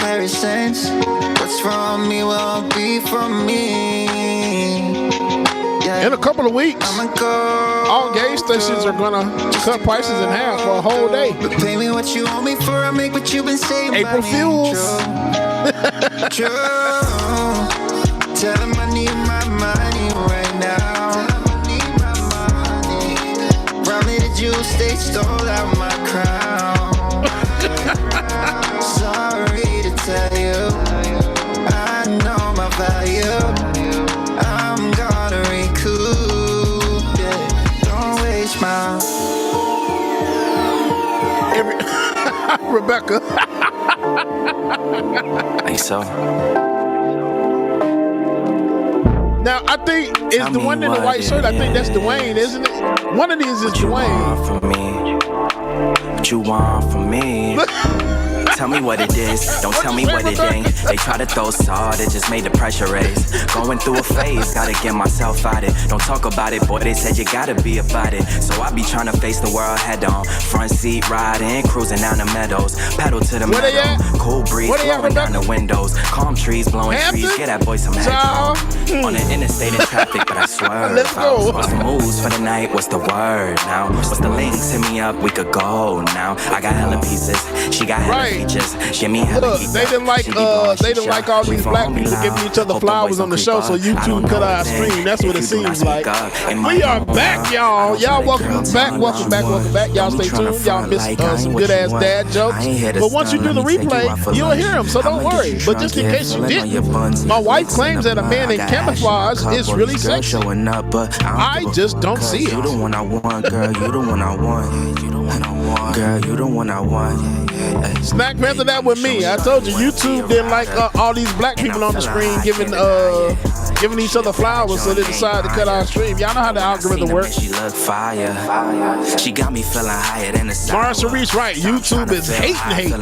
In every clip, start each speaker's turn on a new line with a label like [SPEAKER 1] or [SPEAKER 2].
[SPEAKER 1] comparisons. What's from me will be from me. Yeah.
[SPEAKER 2] In a couple of weeks, all gas stations are gonna cut prices in half for a whole day.
[SPEAKER 1] Pay me what you owe me for, I make what you've been saying.
[SPEAKER 2] April Fools.
[SPEAKER 1] True. Tell him I need my money right now. Rob me the jewels, they stole out my crown. Sorry to tell you, I know my value. I'm gonna recoup, yeah. Don't waste my
[SPEAKER 2] Rebecca.
[SPEAKER 3] Think so.
[SPEAKER 2] Now, I think it's the one in the white shirt. I think that's Dwayne, isn't it? One of these is Dwayne.
[SPEAKER 3] What you want from me? Tell me what it is, don't tell me what it ain't. They try to throw salt, it just made the pressure raise. Going through a phase, gotta get myself out it. Don't talk about it, boy, they said you gotta be about it. So I be trying to face the world head on. Front seat riding, cruising down the meadows. Pedal to the meadow, cool breeze blowing down the windows. Calm trees blowing trees, get that boy some headphones. On the interstate in traffic, but I swear.
[SPEAKER 2] Let's go.
[SPEAKER 3] What's the moves for the night, what's the word now? What's the links, hit me up, we could go now. I got hella pieces, she got hella features. Shimmy hella
[SPEAKER 2] Look, they didn't like all these black people giving each other flowers on the show, so YouTube cut our stream. That's what it seems like. We are back, y'all. Y'all welcome back. Y'all stay tuned. Y'all missed some good ass dad jokes. But once you do the replay, you'll hear them, so don't worry. But just in case you didn't, my wife claims that a man in camouflage is really sexy. I just don't see it.
[SPEAKER 3] You the one I want, girl. You the one I want. Girl, you the one I want.
[SPEAKER 2] Snack Panther that with me. I told you YouTube didn't like all these black people on the screen giving each other flowers, so they decided to cut our stream. Y'all know how the algorithm works.
[SPEAKER 3] She look fire. She got me feeling higher than the sun.
[SPEAKER 2] Marcia Reese right. YouTube is hating.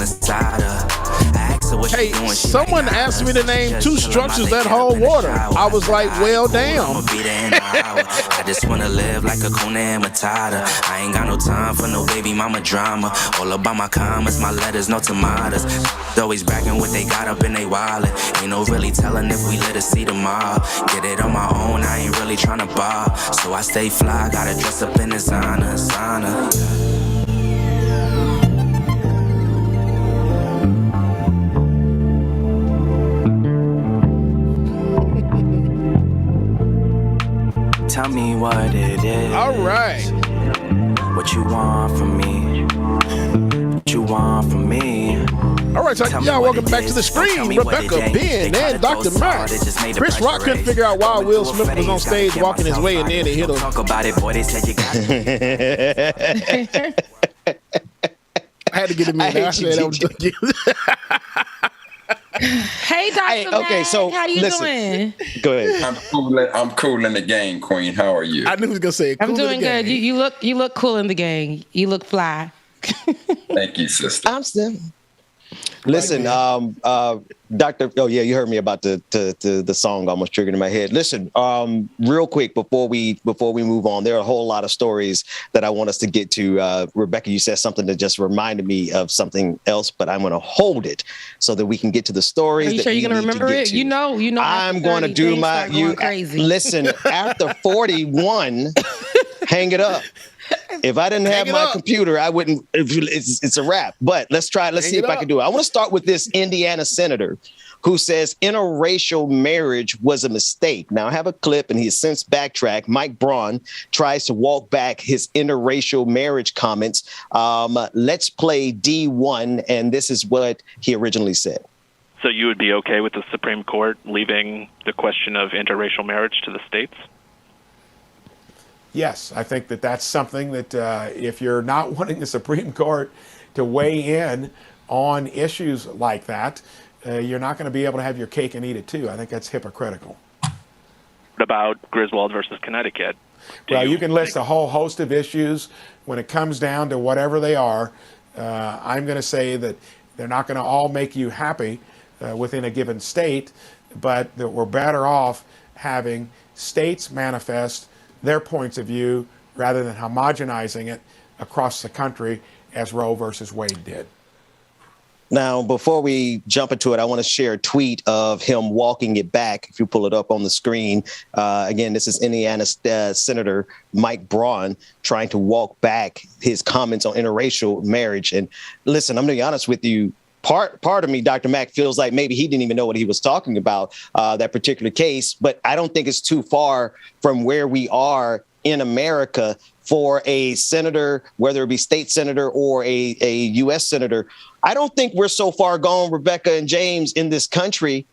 [SPEAKER 2] Hey, someone asked me to name 2 structures that hold water. I was like, well, damn.
[SPEAKER 3] I just wanna live like a Kuna Matata. I ain't got no time for no baby mama drama. All about my comments, my letters, no tomatoes. Always bragging what they got up in they wallet. Ain't no really telling if we let us see tomorrow. Get it on my own, I ain't really tryna bar. So I stay fly, gotta dress up in designer. Tell me what it is.
[SPEAKER 2] All right.
[SPEAKER 3] What you want from me? What you want from me?
[SPEAKER 2] All right, so y'all welcome back to the stream. Rebecca, Ben, and Dr. Max. Chris Rock couldn't figure out why Will Smith was on stage walking his way, and then it hit him.
[SPEAKER 3] Talk about it, boy. They said you got
[SPEAKER 2] I had to get him in there. I said that was
[SPEAKER 4] Hey, Dr.
[SPEAKER 5] Okay, so
[SPEAKER 4] how you doing?
[SPEAKER 5] Go ahead.
[SPEAKER 6] I'm cool in the game, Queen. How are you?
[SPEAKER 2] I knew he was gonna say cool.
[SPEAKER 4] I'm doing good. You look cool in the gang. You look fly.
[SPEAKER 6] Thank you, sister.
[SPEAKER 5] I'm still. Listen, Doctor. Oh yeah, you heard me about the song almost triggered in my head. Listen, real quick before we move on, there are a whole lot of stories that I want us to get to. Rebecca, you said something that just reminded me of something else, but I'm going to hold it so that we can get to the stories.
[SPEAKER 4] Are you sure you're going to remember it? You know.
[SPEAKER 5] I'm going to do my.
[SPEAKER 4] Crazy.
[SPEAKER 5] Listen, after 41, hang it up. If I didn't have my computer, I wouldn't. It's a wrap. But let's try. Let's see if I can do it. I want to start with this Indiana senator who says interracial marriage was a mistake. Now, I have a clip, and he has since backtracked. Mike Braun tries to walk back his interracial marriage comments. Let's play D1, and this is what he originally said.
[SPEAKER 7] So you would be okay with the Supreme Court leaving the question of interracial marriage to the states?
[SPEAKER 8] Yes, I think that's something that if you're not wanting the Supreme Court to weigh in on issues like that, you're not going to be able to have your cake and eat it too. I think that's hypocritical.
[SPEAKER 7] What about Griswold versus Connecticut?
[SPEAKER 8] Well, you can list a whole host of issues. When it comes down to whatever they are, I'm going to say that they're not going to all make you happy within a given state, but that we're better off having states manifest their points of view rather than homogenizing it across the country as Roe versus Wade did.
[SPEAKER 5] Now, before we jump into it, I want to share a tweet of him walking it back. If you pull it up on the screen, again, this is Indiana Senator Mike Braun trying to walk back his comments on interracial marriage. And listen, I'm going to be honest with you. Part of me, Dr. Mack, feels like maybe he didn't even know what he was talking about, that particular case. But I don't think it's too far from where we are in America for a senator, whether it be state senator or a U.S. senator. I don't think we're so far gone, Rebecca and James, in this country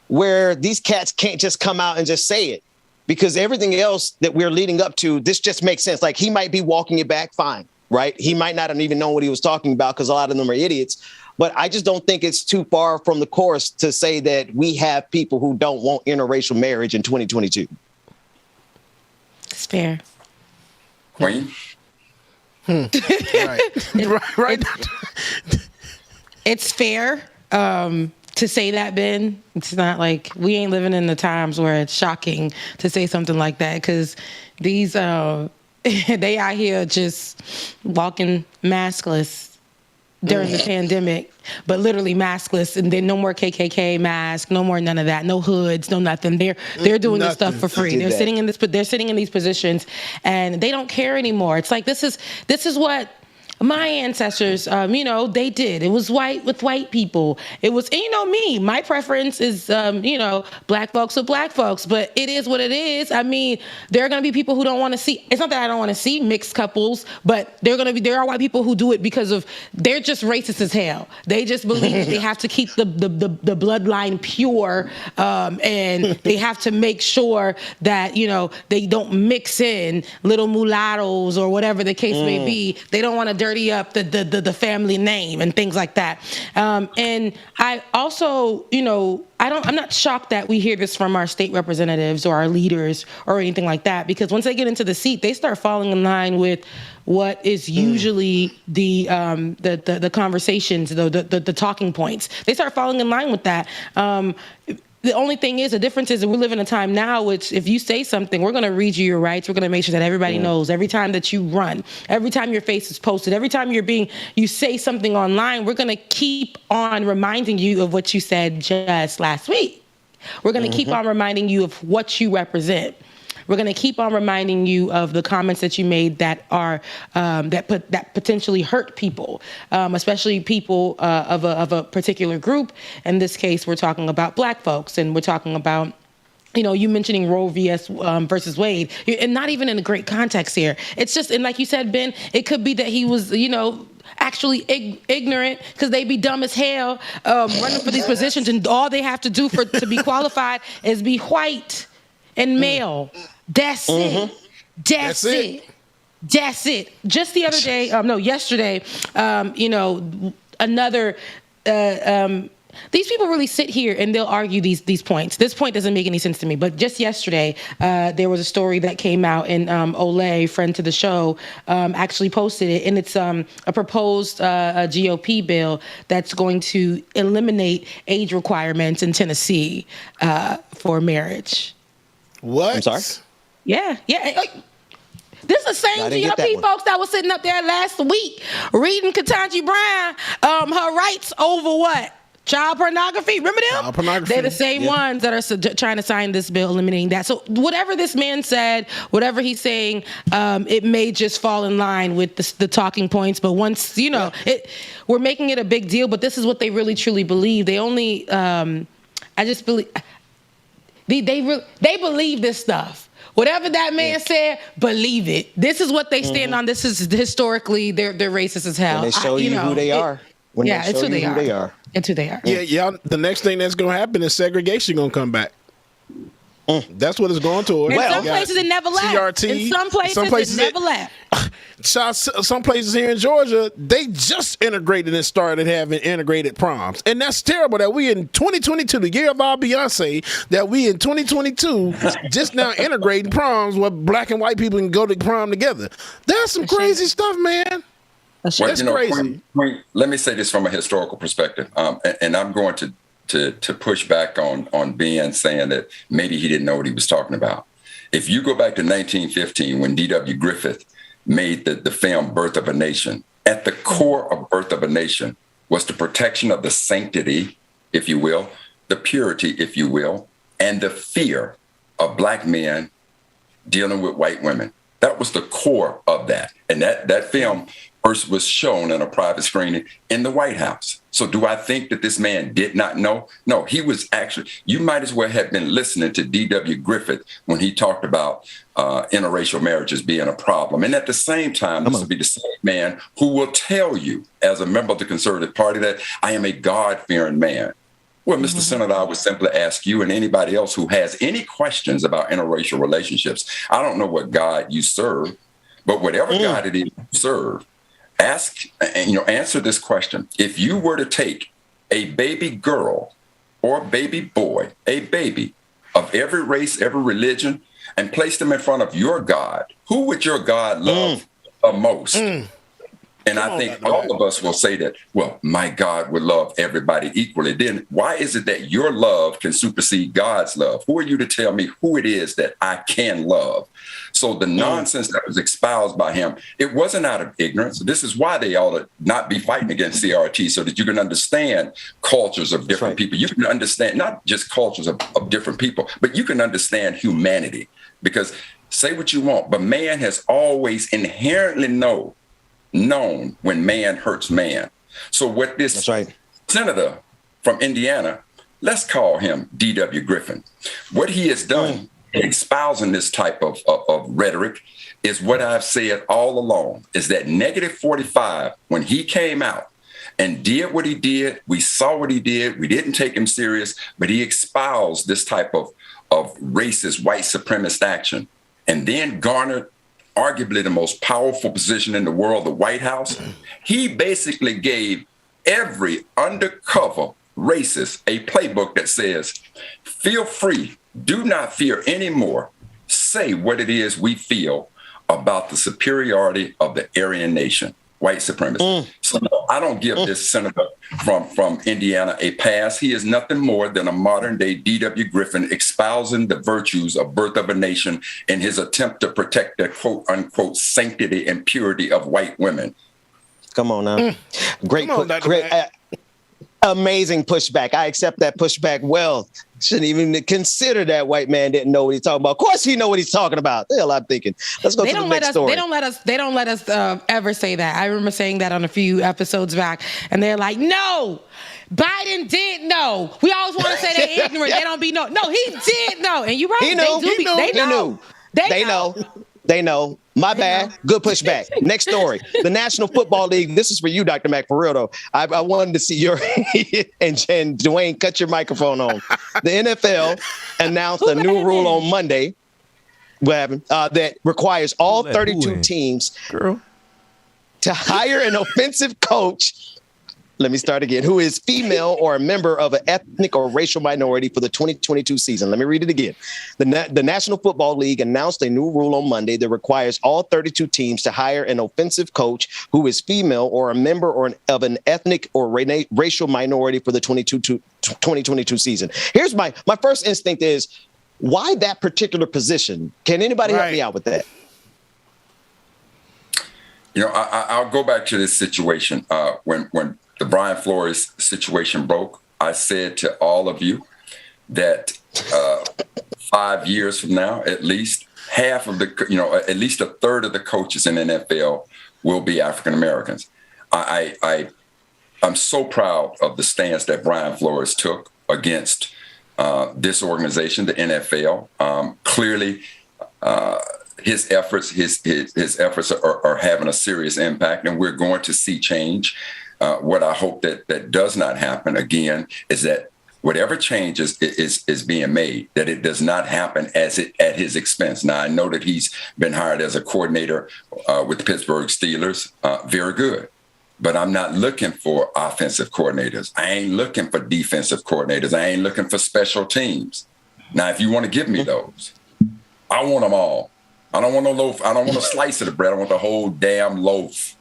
[SPEAKER 5] where these cats can't just come out and just say it, because everything else that we're leading up to, this just makes sense. Like, he might be walking it back fine, right? He might not even know what he was talking about, because a lot of them are idiots. But I just don't think it's too far from the course to say that we have people who don't want interracial marriage in 2022.
[SPEAKER 4] It's fair.
[SPEAKER 6] Queen?
[SPEAKER 2] Right.
[SPEAKER 4] It's fair to say that, Ben. It's not like we ain't living in the times where it's shocking to say something like that, because these they out here just walking maskless during the pandemic, but literally maskless, and then no more KKK mask, no more none of that, no hoods, no nothing. They're doing this stuff for free. They're sitting in these positions, and they don't care anymore. It's like this is what my ancestors, they did. It was white with white people. It was, me. My preference is, black folks with black folks. But it is what it is. I mean, there are going to be people who don't want to see. It's not that I don't want to see mixed couples, but there are white people who do it because of they're just racist as hell. They just believe that they have to keep the bloodline pure, and they have to make sure that they don't mix in little mulattoes or whatever the case may be. They don't want to dirty up the family name and things like that. And I also, I'm not shocked that we hear this from our state representatives or our leaders or anything like that, because once they get into the seat, they start falling in line with what is usually the conversations, the talking points. They start falling in line with that. The only thing is, the difference is that we live in a time now which, if you say something, we're going to read you your rights. We're going to make sure that everybody knows. Every time that you run, every time your face is posted, every time you say something online, we're going to keep on reminding you of what you said just last week. We're going to keep on reminding you of what you represent. We're going to keep on reminding you of the comments that you made that are that potentially hurt people, especially people of a particular group. In this case, we're talking about black folks, and we're talking about you mentioning Roe versus Wade, and not even in a great context here. It's just, and like you said, Ben, it could be that he was actually ignorant, because they be dumb as hell running for these positions, and all they have to do to be qualified is be white and male. That's it. That's it. That's it. Just the other day, yesterday, another. These people really sit here and they'll argue these points. This point doesn't make any sense to me. But just yesterday, there was a story that came out, and Olay, friend to the show, actually posted it. And it's a proposed GOP bill that's going to eliminate age requirements in Tennessee for marriage.
[SPEAKER 2] What?
[SPEAKER 5] I'm sorry?
[SPEAKER 4] Yeah. This is the same GOP folks that was sitting up there last week reading Ketanji Brown her rights over what? Child pornography. Remember them?
[SPEAKER 2] Child pornography.
[SPEAKER 4] They're the same ones that are trying to sign this bill eliminating that. So whatever this man said, whatever he's saying, it may just fall in line with the talking points. But once, we're making it a big deal, but this is what they really truly believe. They only, I just believe... They believe this stuff. Whatever that man said, believe it. This is what they stand on. This is historically, they're racist as hell.
[SPEAKER 5] When they show you who they are.
[SPEAKER 4] It's who they are. It's who they are.
[SPEAKER 2] Yeah. The next thing that's going to happen is segregation going to come back. That's what it's going toward.
[SPEAKER 4] In some places it never left.
[SPEAKER 2] CRT.
[SPEAKER 4] In some places it never left.
[SPEAKER 2] Some places here in Georgia, they just integrated and started having integrated proms. And that's terrible that we in 2022, the year of our Beyonce, that we in 2022 just now integrating proms where black and white people can go to prom together. That's some crazy stuff, man. That's crazy.
[SPEAKER 6] Queen, let me say this from a historical perspective, and I'm going to push back on Ben saying that maybe he didn't know what he was talking about. If you go back to 1915, when D.W. Griffith made the film Birth of a Nation, at the core of Birth of a Nation was the protection of the sanctity, if you will, the purity, if you will, and the fear of black men dealing with white women. That was the core of that. And that film first was shown in a private screening in the White House. So do I think that this man did not know? No, he was actually, you might as well have been listening to D.W. Griffith when he talked about interracial marriages being a problem. And at the same time, this will be the same man who will tell you, as a member of the Conservative Party, that I am a God-fearing man. Well, Mr. Senator, I would simply ask you and anybody else who has any questions about interracial relationships. I don't know what God you serve, but whatever God it is you serve, answer this question. If you were to take a baby girl or baby boy, a baby of every race, every religion, and place them in front of your God, who would your God love the most? And I think all of us will say that, well, my God would love everybody equally. Then why is it that your love can supersede God's love? Who are you to tell me who it is that I can love? So the nonsense that was espoused by him, it wasn't out of ignorance. This is why they ought to not be fighting against CRT, so that you can understand cultures of different people. You can understand not just cultures of different people, but you can understand humanity. Because say what you want, but man has always inherently known when man hurts man. So what this senator from Indiana, let's call him D.W. Griffin, what he has done espousing this type of rhetoric is what I've said all along, is that -45, when he came out and did what he did, we saw what he did, we didn't take him serious, but he espoused this type of racist, white supremacist action, and then garnered arguably the most powerful position in the world, the White House. He basically gave every undercover racist a playbook that says, feel free, do not fear anymore. Say what it is we feel about the superiority of the Aryan nation, white supremacy. So no, I don't give this senator from Indiana a pass. He is nothing more than a modern day D.W. Griffin espousing the virtues of Birth of a Nation in his attempt to protect the quote unquote sanctity and purity of white women.
[SPEAKER 5] Come on now. Great. Amazing pushback. I accept that pushback well. Shouldn't even consider that white man didn't know what he's talking about. Of course he know what he's talking about. The hell I'm thinking. Let's go to the next story.
[SPEAKER 4] They don't let us ever say that. I remember saying that on a few episodes back, and they're like, no, Biden did know. We always want to say they're ignorant. They don't be know. No, he did know. And you're right.
[SPEAKER 5] He knew. They know. My bad. Good pushback. Next story. The National Football League. This is for you, Dr. Mack, for real, though. I wanted to see your and Dwayne, cut your microphone on. The NFL announced a new rule on Monday that requires all 32 teams to hire an offensive coach. Let me start again. Who is female or a member of an ethnic or racial minority for the 2022 season. Let me read it again. The National Football League announced a new rule on Monday that requires all 32 teams to hire an offensive coach who is female or a member of an ethnic or racial minority for the 2022 season. Here's my first instinct is, why that particular position? Can anybody help me out with that?
[SPEAKER 6] You know, I'll go back to this situation when the Brian Flores situation broke. I said to all of you that 5 years from now, at least half of at least a third of the coaches in the NFL will be African Americans. I'm so proud of the stance that Brian Flores took against this organization, the NFL. Clearly, his efforts are having a serious impact, and we're going to see change. What I hope that does not happen again is that whatever change is being made, that it does not happen at his expense. Now, I know that he's been hired as a coordinator with the Pittsburgh Steelers. Very good. But I'm not looking for offensive coordinators. I ain't looking for defensive coordinators. I ain't looking for special teams. Now, if you want to give me those, I want them all. I don't want no loaf. I don't want a slice of the bread. I want the whole damn loaf.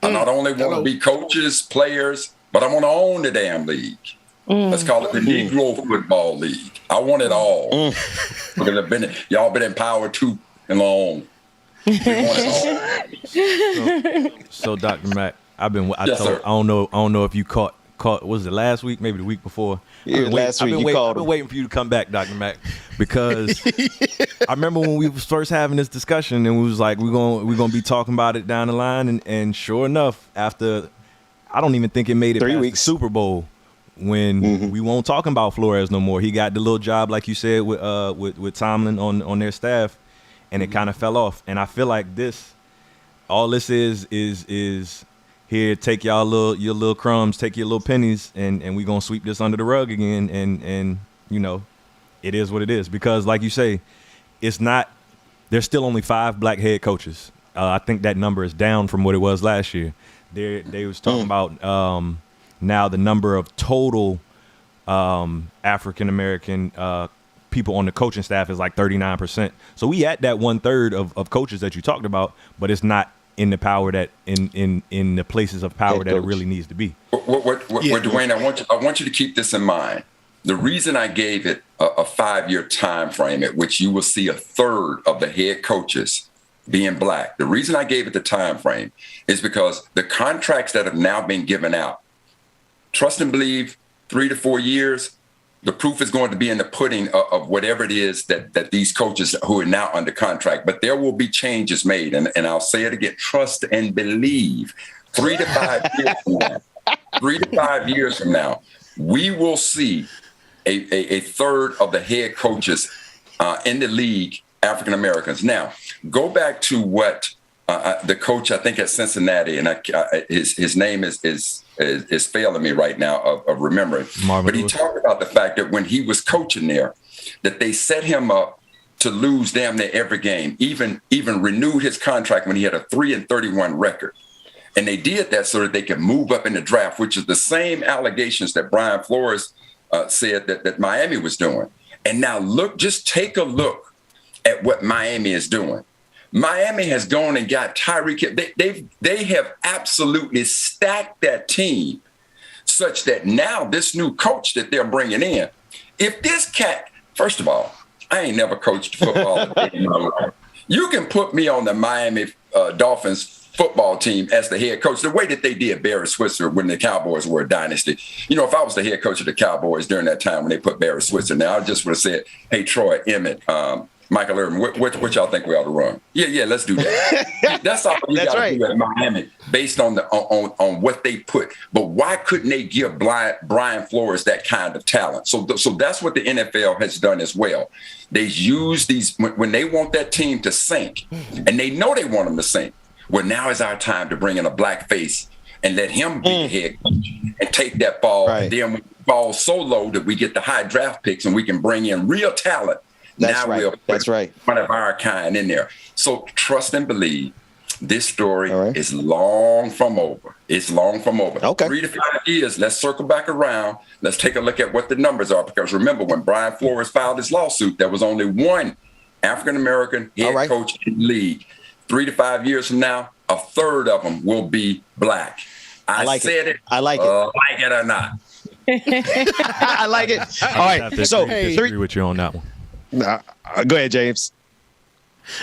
[SPEAKER 6] I not only want to be coaches, players, but I want to own the damn league. Let's call it the Negro Football League. I want it all. Because y'all been in power too long. We want it all.
[SPEAKER 9] So Dr. Mack, I don't know if you caught. Was it last week? Maybe the week before.
[SPEAKER 5] Yeah, last week you called.
[SPEAKER 9] I've been waiting for you to come back, Dr. Mac, because I remember when we was first having this discussion, and we was like, we're gonna be talking about it down the line, and sure enough, after I don't even think it made it
[SPEAKER 5] 3
[SPEAKER 9] past
[SPEAKER 5] weeks.
[SPEAKER 9] the Super Bowl when we won't talking about Flores no more. He got the little job, like you said, with Tomlin on their staff, and it kind of fell off. And I feel like all this is. Here, take your little crumbs, take your little pennies, and we gonna sweep this under the rug again. And you know, it is what it is, because like you say, it's not. There's still only 5 black head coaches. I think that number is down from what it was last year. They was talking about now the number of total African American people on the coaching staff is like 39%. So we at that 1/3 of coaches that you talked about, but it's not in the power that in the places of power that it really needs to be.
[SPEAKER 6] Dwayne, I want you to keep this in mind. The reason I gave it a 5-year time frame at which you will see 1/3 of the head coaches being black. The reason I gave it the time frame is because the contracts that have now been given out, trust and believe, 3 to 4 years, the proof is going to be in the pudding of whatever it is that these coaches who are now under contract. But there will be changes made. And I'll say it again, trust and believe. 3 to 5 years from now, 3 to 5 years from now, we will see a third of the head coaches in the league, African Americans. Now, go back to what the coach, I think at Cincinnati, and his name is failing me right now of remembering. But he talked about the fact that when he was coaching there, that they set him up to lose damn near every game, even renewed his contract when he had a 3-31 record. And they did that so that they could move up in the draft, which is the same allegations that Brian Flores said that Miami was doing. And now just take a look at what Miami is doing. Miami has gone and got Tyreek. They have absolutely stacked that team such that now this new coach that they're bringing in, if this cat, first of all, I ain't never coached football in my life. You can put me on the Miami Dolphins football team as the head coach, the way that they did Barry Switzer when the Cowboys were a dynasty. You know, if I was the head coach of the Cowboys during that time when they put Barry Switzer, now I just would have said, hey, Troy, Emmett, Michael Irvin, what y'all think we ought to run? Yeah, let's do that. That's all we got to do at Miami, based on what they put. But why couldn't they give Brian Flores that kind of talent? So that's what the NFL has done as well. They use these when they want that team to sink, and they know they want them to sink. Well, now is our time to bring in a black face and let him be the head coach and take that ball. Right. And then we fall so low that we get the high draft picks and we can bring in real talent. That's right. One of our kind in there. So trust and believe. This story is long from over. It's long from over. Okay. 3 to 5 years. Let's circle back around. Let's take a look at what the numbers are. Because remember, when Brian Flores filed his lawsuit, there was only one African American head coach in the league. 3 to 5 years from now, 1/3 of them will be black. I like it. I like it. Like it or not.
[SPEAKER 5] I like it. All right. So
[SPEAKER 9] agree with you on that one.
[SPEAKER 5] Go ahead, James.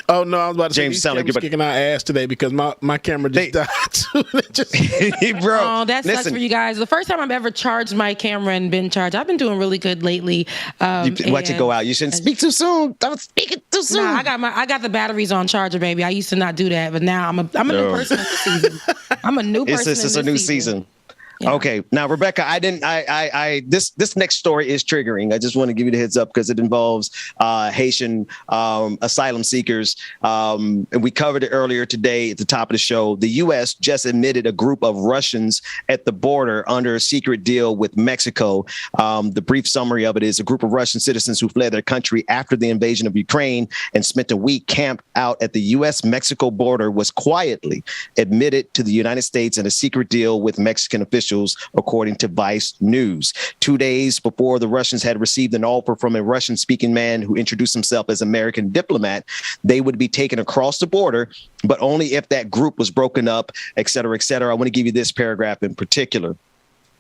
[SPEAKER 2] Oh no, I was about to say
[SPEAKER 5] James
[SPEAKER 2] these cameras kicking our ass today because my camera just died.
[SPEAKER 5] Bro,
[SPEAKER 4] oh, that sucks for you guys. The first time I've ever charged my camera and been charged, I've been doing really good lately.
[SPEAKER 5] Watch it go out. You shouldn't speak too soon. Don't speak it too soon.
[SPEAKER 4] Nah, I got the batteries on charger, baby. I used to not do that, but now I'm a new person in this season. I'm a new person.
[SPEAKER 5] It's a new season. Yeah. Okay. Now, Rebecca, this next story is triggering. I just want to give you the heads up because it involves Haitian asylum seekers. And we covered it earlier today at the top of the show. The U.S. just admitted a group of Russians at the border under a secret deal with Mexico. The brief summary of it is a group of Russian citizens who fled their country after the invasion of Ukraine and spent a week camped out at the U.S.-Mexico border was quietly admitted to the United States in a secret deal with Mexican officials, according to Vice News. 2 days before the Russians had received an offer from a Russian-speaking man who introduced himself as American diplomat, they would be taken across the border, but only if that group was broken up, et cetera, et cetera. I want to give you this paragraph in particular.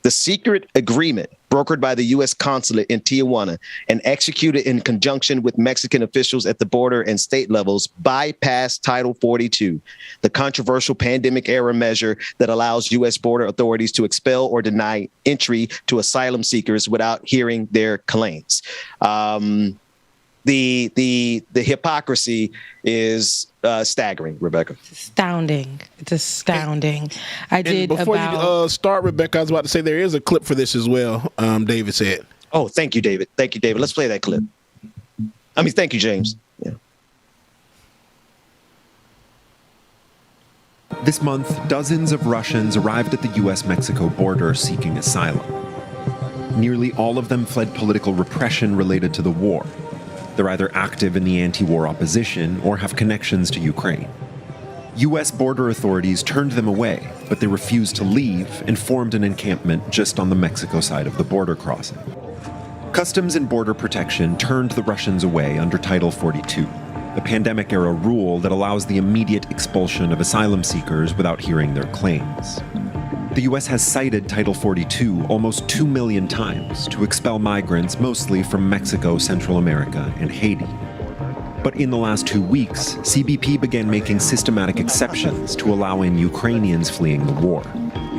[SPEAKER 5] The secret agreement brokered by the U.S. consulate in Tijuana and executed in conjunction with Mexican officials at the border and state levels, bypassed Title 42, the controversial pandemic-era measure that allows U.S. border authorities to expel or deny entry to asylum seekers without hearing their claims. The hypocrisy is staggering, Rebecca.
[SPEAKER 4] Astounding. It's astounding.
[SPEAKER 2] Before you start, Rebecca, I was about to say there is a clip for this as well. David said.
[SPEAKER 5] Oh, thank you, David. Thank you, David. Let's play that clip. Thank you, James. Yeah.
[SPEAKER 10] This month, dozens of Russians arrived at the U.S.-Mexico border seeking asylum. Nearly all of them fled political repression related to the war. They're either active in the anti-war opposition or have connections to Ukraine. U.S. border authorities turned them away, but they refused to leave and formed an encampment just on the Mexico side of the border crossing. Customs and Border Protection turned the Russians away under Title 42, the pandemic-era rule that allows the immediate expulsion of asylum seekers without hearing their claims. The U.S. has cited Title 42 almost 2 million times to expel migrants mostly from Mexico, Central America, and Haiti. But in the last 2 weeks, CBP began making systematic exceptions to allow in Ukrainians fleeing the war.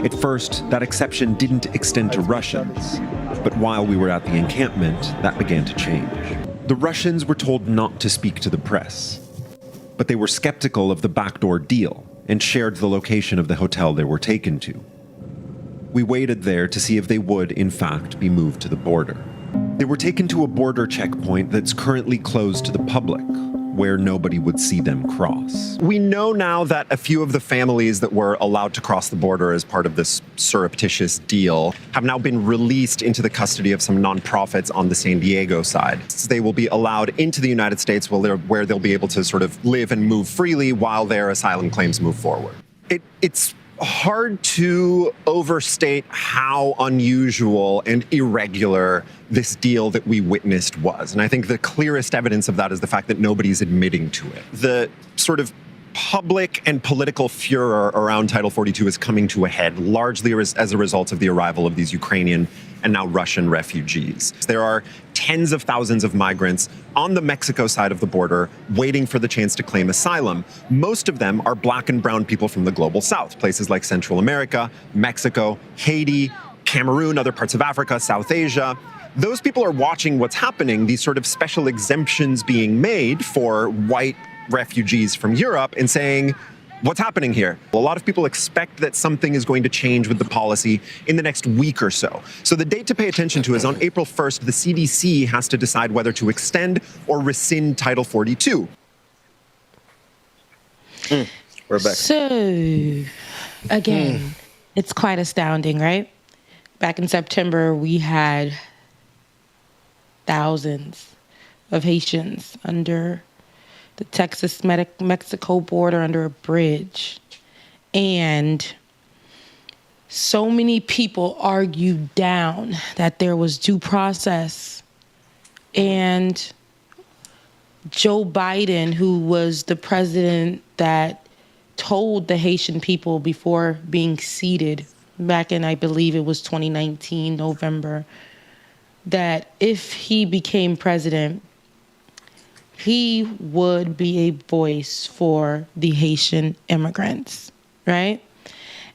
[SPEAKER 10] At first, that exception didn't extend to Russians, but while we were at the encampment, that began to change. The Russians were told not to speak to the press, but they were skeptical of the backdoor deal and shared the location of the hotel they were taken to. We waited there to see if they would, in fact, be moved to the border. They were taken to a border checkpoint that's currently closed to the public, where nobody would see them cross. We know now that a few of the families that were allowed to cross the border as part of this surreptitious deal have now been released into the custody of some nonprofits on the San Diego side. They will be allowed into the United States where they'll be able to sort of live and move freely while their asylum claims move forward. It's hard to overstate how unusual and irregular this deal that we witnessed was. And I think the clearest evidence of that is the fact that nobody's admitting to it. The sort of public and political furor around Title 42 is coming to a head, largely as a result of the arrival of these Ukrainian and now Russian refugees. There are tens of thousands of migrants on the Mexico side of the border waiting for the chance to claim asylum. Most of them are black and brown people from the global south, places like Central America, Mexico, Haiti, Cameroon, other parts of Africa, South Asia. Those people are watching what's happening, these sort of special exemptions being made for white refugees from Europe and saying, what's happening here? A lot of people expect that something is going to change with the policy in the next week or so. So the date to pay attention to is on April 1st, the CDC has to decide whether to extend or rescind Title 42.
[SPEAKER 5] Rebecca.
[SPEAKER 4] So, again, it's quite astounding, right? Back in September, we had thousands of Haitians under the Texas-Mexico border under a bridge. And so many people argued down that there was due process. And Joe Biden, who was the president that told the Haitian people before being seated back in, I believe it was 2019, November, that if he became president, he would be a voice for the Haitian immigrants, right?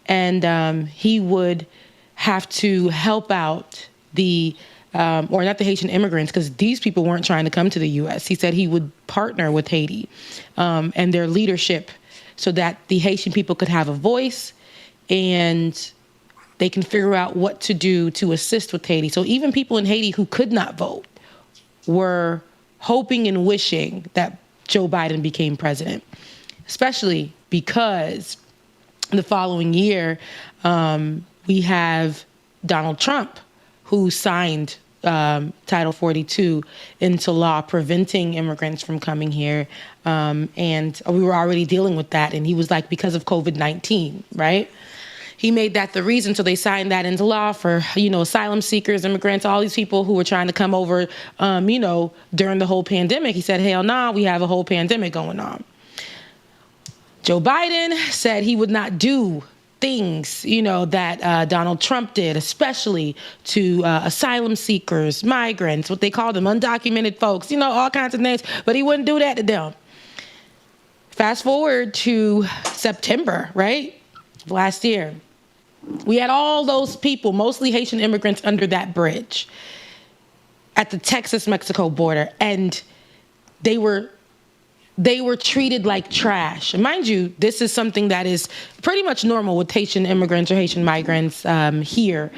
[SPEAKER 4] And he would have to help out the, or not the Haitian immigrants, because these people weren't trying to come to the U.S. He said he would partner with Haiti and their leadership so that the Haitian people could have a voice and they can figure out what to do to assist with Haiti. So even people in Haiti who could not vote were hoping and wishing that Joe Biden became president, especially because the following year, we have Donald Trump, who signed Title 42 into law, preventing immigrants from coming here. And we were already dealing with that. And he was like, because of COVID-19, right? He made that the reason, so they signed that into law for, asylum seekers, immigrants, all these people who were trying to come over, during the whole pandemic. He said, hell nah, we have a whole pandemic going on. Joe Biden said he would not do things, that Donald Trump did, especially to asylum seekers, migrants, what they call them, undocumented folks, all kinds of names, but he wouldn't do that to them. Fast forward to September, right? Last year. We had all those people, mostly Haitian immigrants, under that bridge at the Texas-Mexico border, and they were treated like trash. And mind you, this is something that is pretty much normal with Haitian immigrants or Haitian migrants here.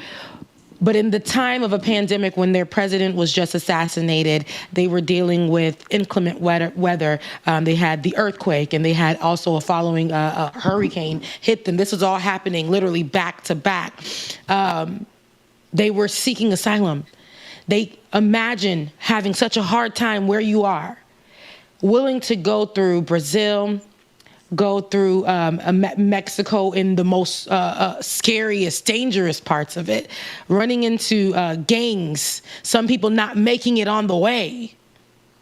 [SPEAKER 4] But in the time of a pandemic, when their president was just assassinated, they were dealing with inclement weather. They had the earthquake, and they had also a following a hurricane hit them. This was all happening literally back to back. They were seeking asylum. They imagine having such a hard time where you are, willing to go through Brazil, go through Mexico in the most scariest, dangerous parts of it, running into gangs, some people not making it on the way.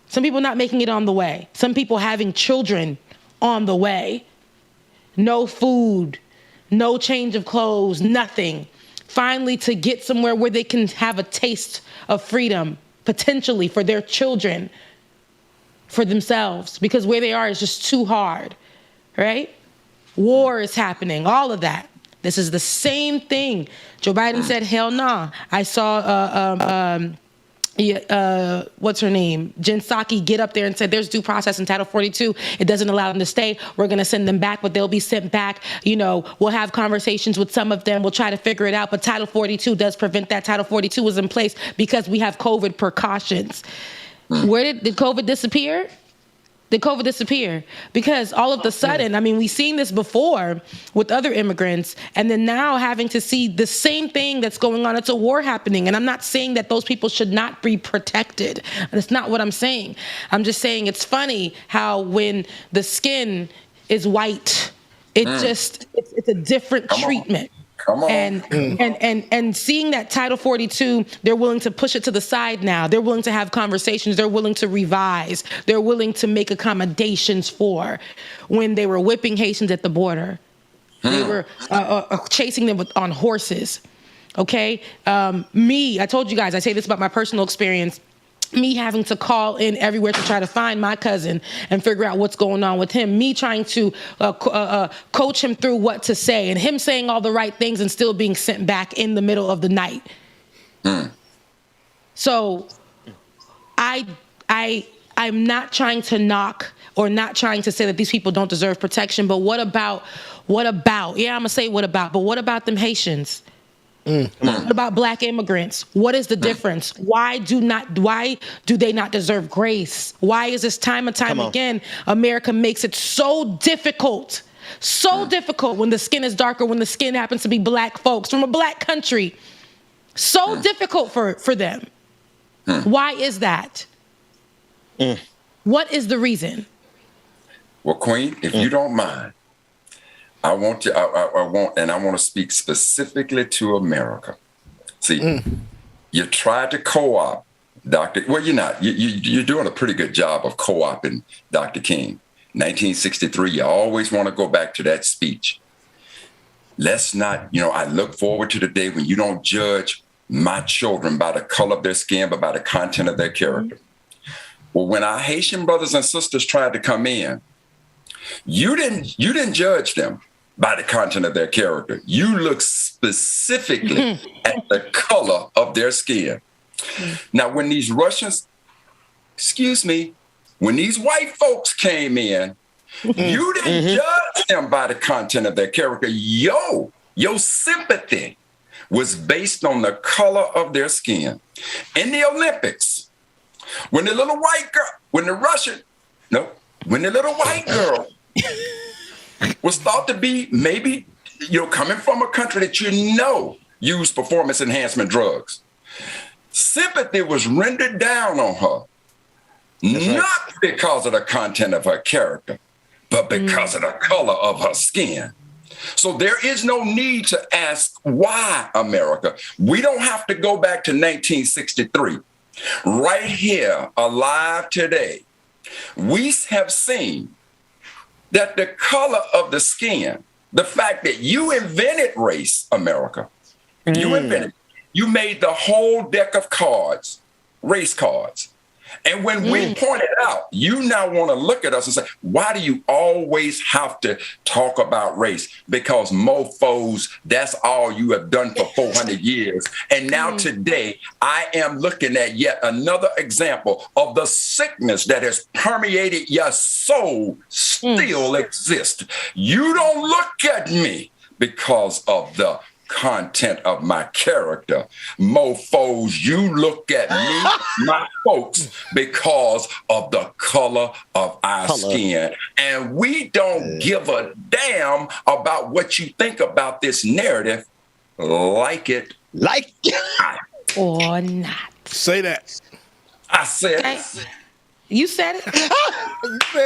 [SPEAKER 4] Some people having children on the way. No food, no change of clothes, nothing. Finally, to get somewhere where they can have a taste of freedom, potentially for their children, for themselves, because where they are is just too hard. Right? War is happening, all of that. This is the same thing. Joe Biden said, hell nah. I saw, what's her name? Jen Psaki get up there and said, there's due process in Title 42. It doesn't allow them to stay. We're going to send them back, but they'll be sent back. We'll have conversations with some of them. We'll try to figure it out. But Title 42 does prevent that. Title 42 was in place because we have COVID precautions. Where did COVID disappear? Did COVID disappear? Because all of a sudden, we've seen this before with other immigrants, and then now having to see the same thing that's going on. It's a war happening. And I'm not saying that those people should not be protected. That's not what I'm saying. I'm just saying it's funny how when the skin is white, it's a different treatment.
[SPEAKER 6] Come on.
[SPEAKER 4] And seeing that Title 42, they're willing to push it to the side now. They're willing to have conversations. They're willing to revise. They're willing to make accommodations for when they were whipping Haitians at the border. They were chasing them on horses. Okay? I told you guys, I say this about my personal experience. Me having to call in everywhere to try to find my cousin and figure out what's going on with him. Me trying to coach him through what to say, and him saying all the right things and still being sent back in the middle of the night. So I'm not trying to knock or not trying to say that these people don't deserve protection, but what about, yeah, I'm gonna say what about, but what about them Haitians? What about black immigrants? What is the difference? Why do they not deserve grace? Why is this time and time again, America makes it so difficult when the skin is darker, when the skin happens to be black folks from a black country, so difficult for them. Why is that? What is the reason?
[SPEAKER 6] Well, Queen, if you don't mind, I want to speak specifically to America. See, you tried to co-opt Dr. Well, you're not. You're doing a pretty good job of co-opting Dr. King. 1963, you always want to go back to that speech. Let's not, I look forward to the day when you don't judge my children by the color of their skin, but by the content of their character. Well, when our Haitian brothers and sisters tried to come in, you didn't judge them by the content of their character. You look specifically at the color of their skin. Now, when these Russians, when these white folks came in, you didn't judge them by the content of their character. Your sympathy was based on the color of their skin. In the Olympics, when the little white girl was thought to be maybe, coming from a country that used performance enhancement drugs. Sympathy was rendered down on her, not because of the content of her character, but because of the color of her skin. So there is no need to ask why, America. We don't have to go back to 1963. Right here, alive today, we have seen that the color of the skin The fact that you invented race, America. You invented. You made the whole deck of cards, race cards. And when we pointed out, you now want to look at us and say, why do you always have to talk about race? Because mofos, that's all you have done for 400 years. And now today, I am looking at yet another example of the sickness that has permeated your soul still exists. You don't look at me because of the content of my character. Mofos, you look at me, my folks, because of the color of our skin. And we don't give a damn about what you think about this narrative. Like it.
[SPEAKER 4] Or not.
[SPEAKER 2] Say that.
[SPEAKER 6] I said
[SPEAKER 4] You said it.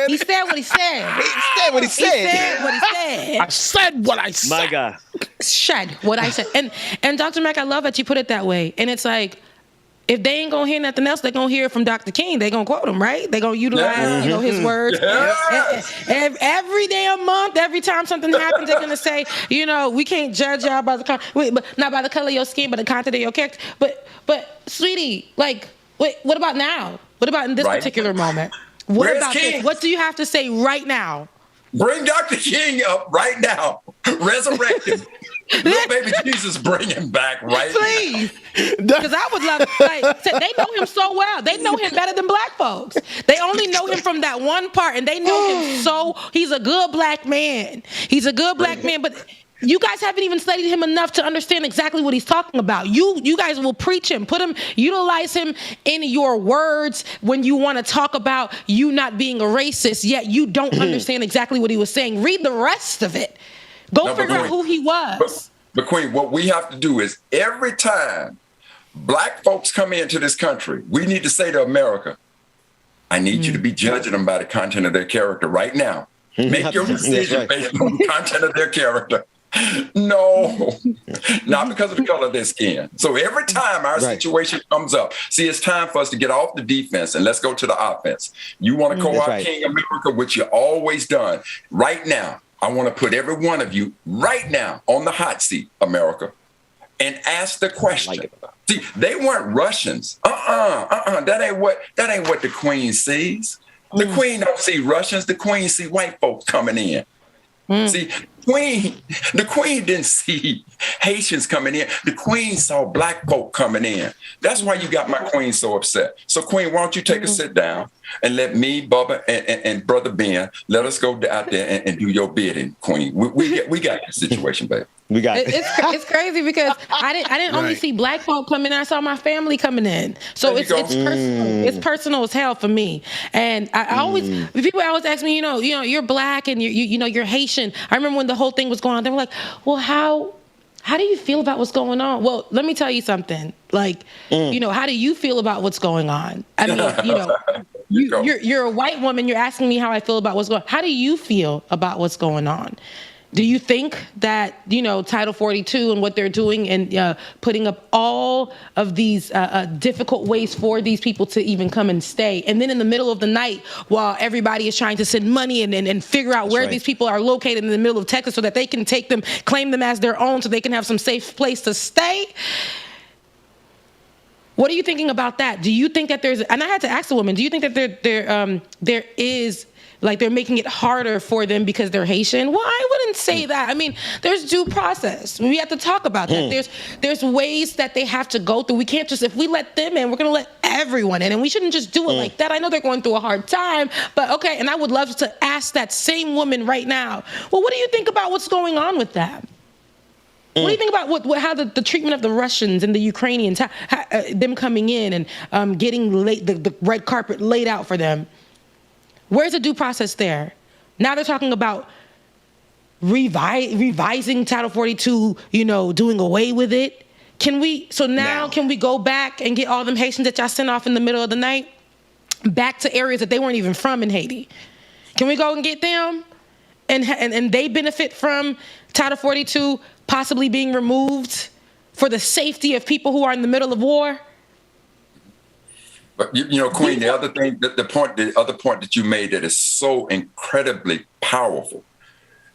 [SPEAKER 4] He said what he said.
[SPEAKER 5] He said what he said.
[SPEAKER 4] He said what he said.
[SPEAKER 2] I said what I said.
[SPEAKER 11] My God.
[SPEAKER 4] Said what I said. And Dr. Mack, I love that you put it that way. And it's like, if they ain't gonna hear nothing else, they're gonna hear it from Dr. King. They're gonna quote him, right? They're gonna utilize, his words. Every damn month, every time something happens, they're gonna say, we can't judge y'all by but not by the color of your skin, but the content of your character. But sweetie, wait, what about now? What about in this particular moment? What about this? What do you have to say right now?
[SPEAKER 6] Bring Dr. King up right now. Resurrect him. Little baby Jesus, bring him back right
[SPEAKER 4] Please. Because I would love, they know him so well. They know him better than black folks. They only know him from that one part, and they know him he's a good black man. He's a good black man, but you guys haven't even studied him enough to understand exactly what he's talking about. You guys will preach him, utilize him in your words when you want to talk about you not being a racist, yet you don't understand exactly what he was saying. Read the rest of it. Go figure out who he was.
[SPEAKER 6] But Queen, what we have to do is every time black folks come into this country, we need to say to America, I need you to be judging them by the content of their character right now. Make your decision based on the content of their character. No, not because of the color of their skin. So every time our situation comes up, see, it's time for us to get off the defense and let's go to the offense. You want to call out King America, which you always done. Right now, I want to put every one of you right now on the hot seat, America, and ask the question. See, they weren't Russians. That ain't what the Queen sees. The Queen don't see Russians. The Queen see white folks coming in. See, the Queen didn't see Haitians coming in. The Queen saw black folk coming in. That's why you got my Queen so upset. So, Queen, why don't you take a sit down and let me, Bubba, and Brother Ben, let us go out there and do your bidding, Queen. We got this situation, baby.
[SPEAKER 5] We got
[SPEAKER 4] it's crazy because I didn't only see black folk coming in, I saw my family coming in. So it's personal. It's personal as hell for me. And I always people always ask me, you're black and you're Haitian. I remember when the whole thing was going on, they were like, well, how do you feel about what's going on? Well, let me tell you something. How do you feel about what's going on? I mean, you're a white woman, you're asking me how I feel about what's going on. How do you feel about what's going on? Do you think that, Title 42 and what they're doing and putting up all of these difficult ways for these people to even come and stay, and then in the middle of the night while everybody is trying to send money and figure out where these people are located in the middle of Texas so that they can take them, claim them as their own so they can have some safe place to stay? What are you thinking about that? Do you think that and I had to ask the woman, do you think that there is, they're making it harder for them because they're Haitian? Well, I wouldn't say that. I mean, there's due process. We have to talk about that. There's ways that they have to go through. We can't just, if we let them in, we're going to let everyone in. And we shouldn't just do it like that. I know they're going through a hard time, but okay. And I would love to ask that same woman right now, well, what do you think about what's going on with that? What do you think about how the treatment of the Russians and the Ukrainians, how, them coming in and getting the red carpet laid out for them? Where's the due process there? Now they're talking about revising Title 42, doing away with it. Can we go back and get all them Haitians that y'all sent off in the middle of the night back to areas that they weren't even from in Haiti? Can we go and get them? And they benefit from Title 42 possibly being removed for the safety of people who are in the middle of war?
[SPEAKER 6] But Queen, the other point that you made that is so incredibly powerful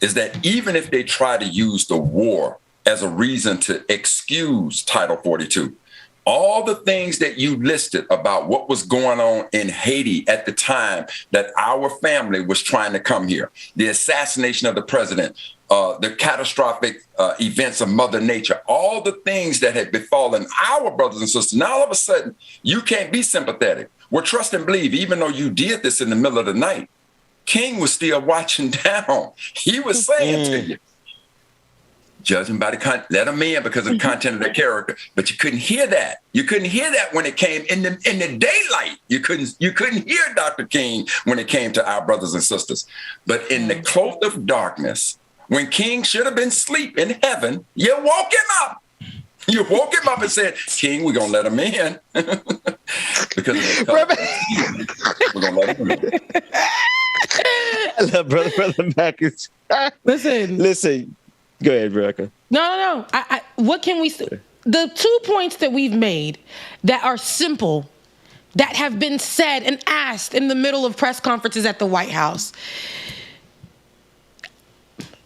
[SPEAKER 6] is that even if they try to use the war as a reason to excuse Title 42, all the things that you listed about what was going on in Haiti at the time that our family was trying to come here, the assassination of the president, the catastrophic events of Mother Nature, all the things that had befallen our brothers and sisters. Now, all of a sudden, you can't be sympathetic. Well, trust and believe, even though you did this in the middle of the night, King was still watching down. He was saying to you, judging by the content, let them in because of the content of their character. But you couldn't hear that. You couldn't hear that when it came in the daylight. You couldn't hear Dr. King when it came to our brothers and sisters. But in the cloak of darkness, when King should have been asleep in heaven, you woke him up. You woke him up and said, King, we're going to let him in. Because we're going to let him in.
[SPEAKER 5] I love Brother Backus. Listen. Go ahead, Rebecca.
[SPEAKER 4] No. What can we say? The 2 points that we've made that are simple, that have been said and asked in the middle of press conferences at the White House,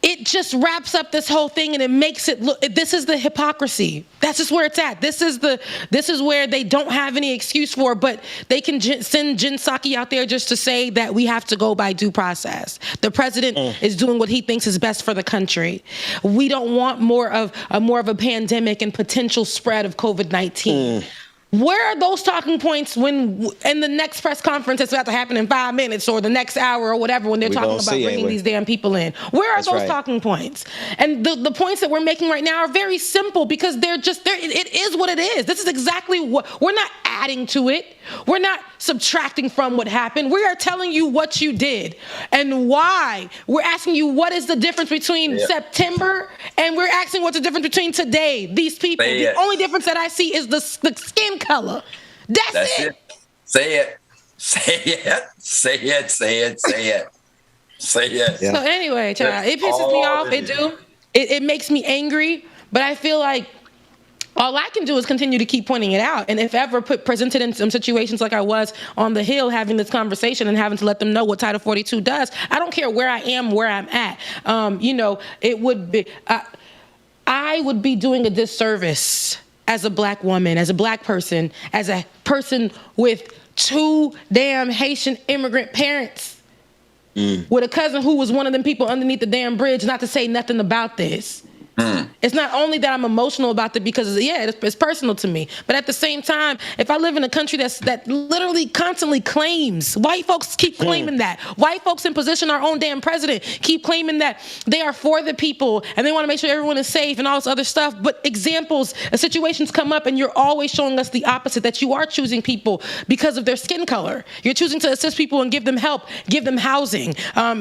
[SPEAKER 4] it just wraps up this whole thing and it makes it look, this is the hypocrisy. That's just where it's at. This is where they don't have any excuse for, but they can send Jen Psaki out there just to say that we have to go by due process. The president is doing what he thinks is best for the country. We don't want more of a pandemic and potential spread of COVID-19. Where are those talking points when in the next press conference that's about to happen in 5 minutes or the next hour or whatever when they're talking about bringing these damn people in? Where are those talking points? And the points that we're making right now are very simple because they're just there. It is what it is. This is exactly what we're not adding to it. We're not subtracting from what happened. We are telling you what you did and why. We're asking you what is the difference between September and we're asking what's the difference between today. These people. The only difference that I see is the skin color. That's it.
[SPEAKER 6] Say it. Say it. Say it. Say it. Say it. Say it.
[SPEAKER 4] So anyway, child, it pisses me off. It do. It makes me angry. But I feel like all I can do is continue to keep pointing it out. And if ever presented in some situations like I was on the Hill having this conversation and having to let them know what Title 42 does, I don't care where I am, where I'm at. It would be, I would be doing a disservice as a black woman, as a black person, as a person with 2 damn Haitian immigrant parents, with a cousin who was one of them people underneath the damn bridge, not to say nothing about this. It's not only that I'm emotional about it because, it's personal to me. But at the same time, if I live in a country that literally constantly claims, white folks keep claiming that. White folks in position, our own damn president, keep claiming that they are for the people and they want to make sure everyone is safe and all this other stuff. But situations come up and you're always showing us the opposite, that you are choosing people because of their skin color. You're choosing to assist people and give them help, give them housing,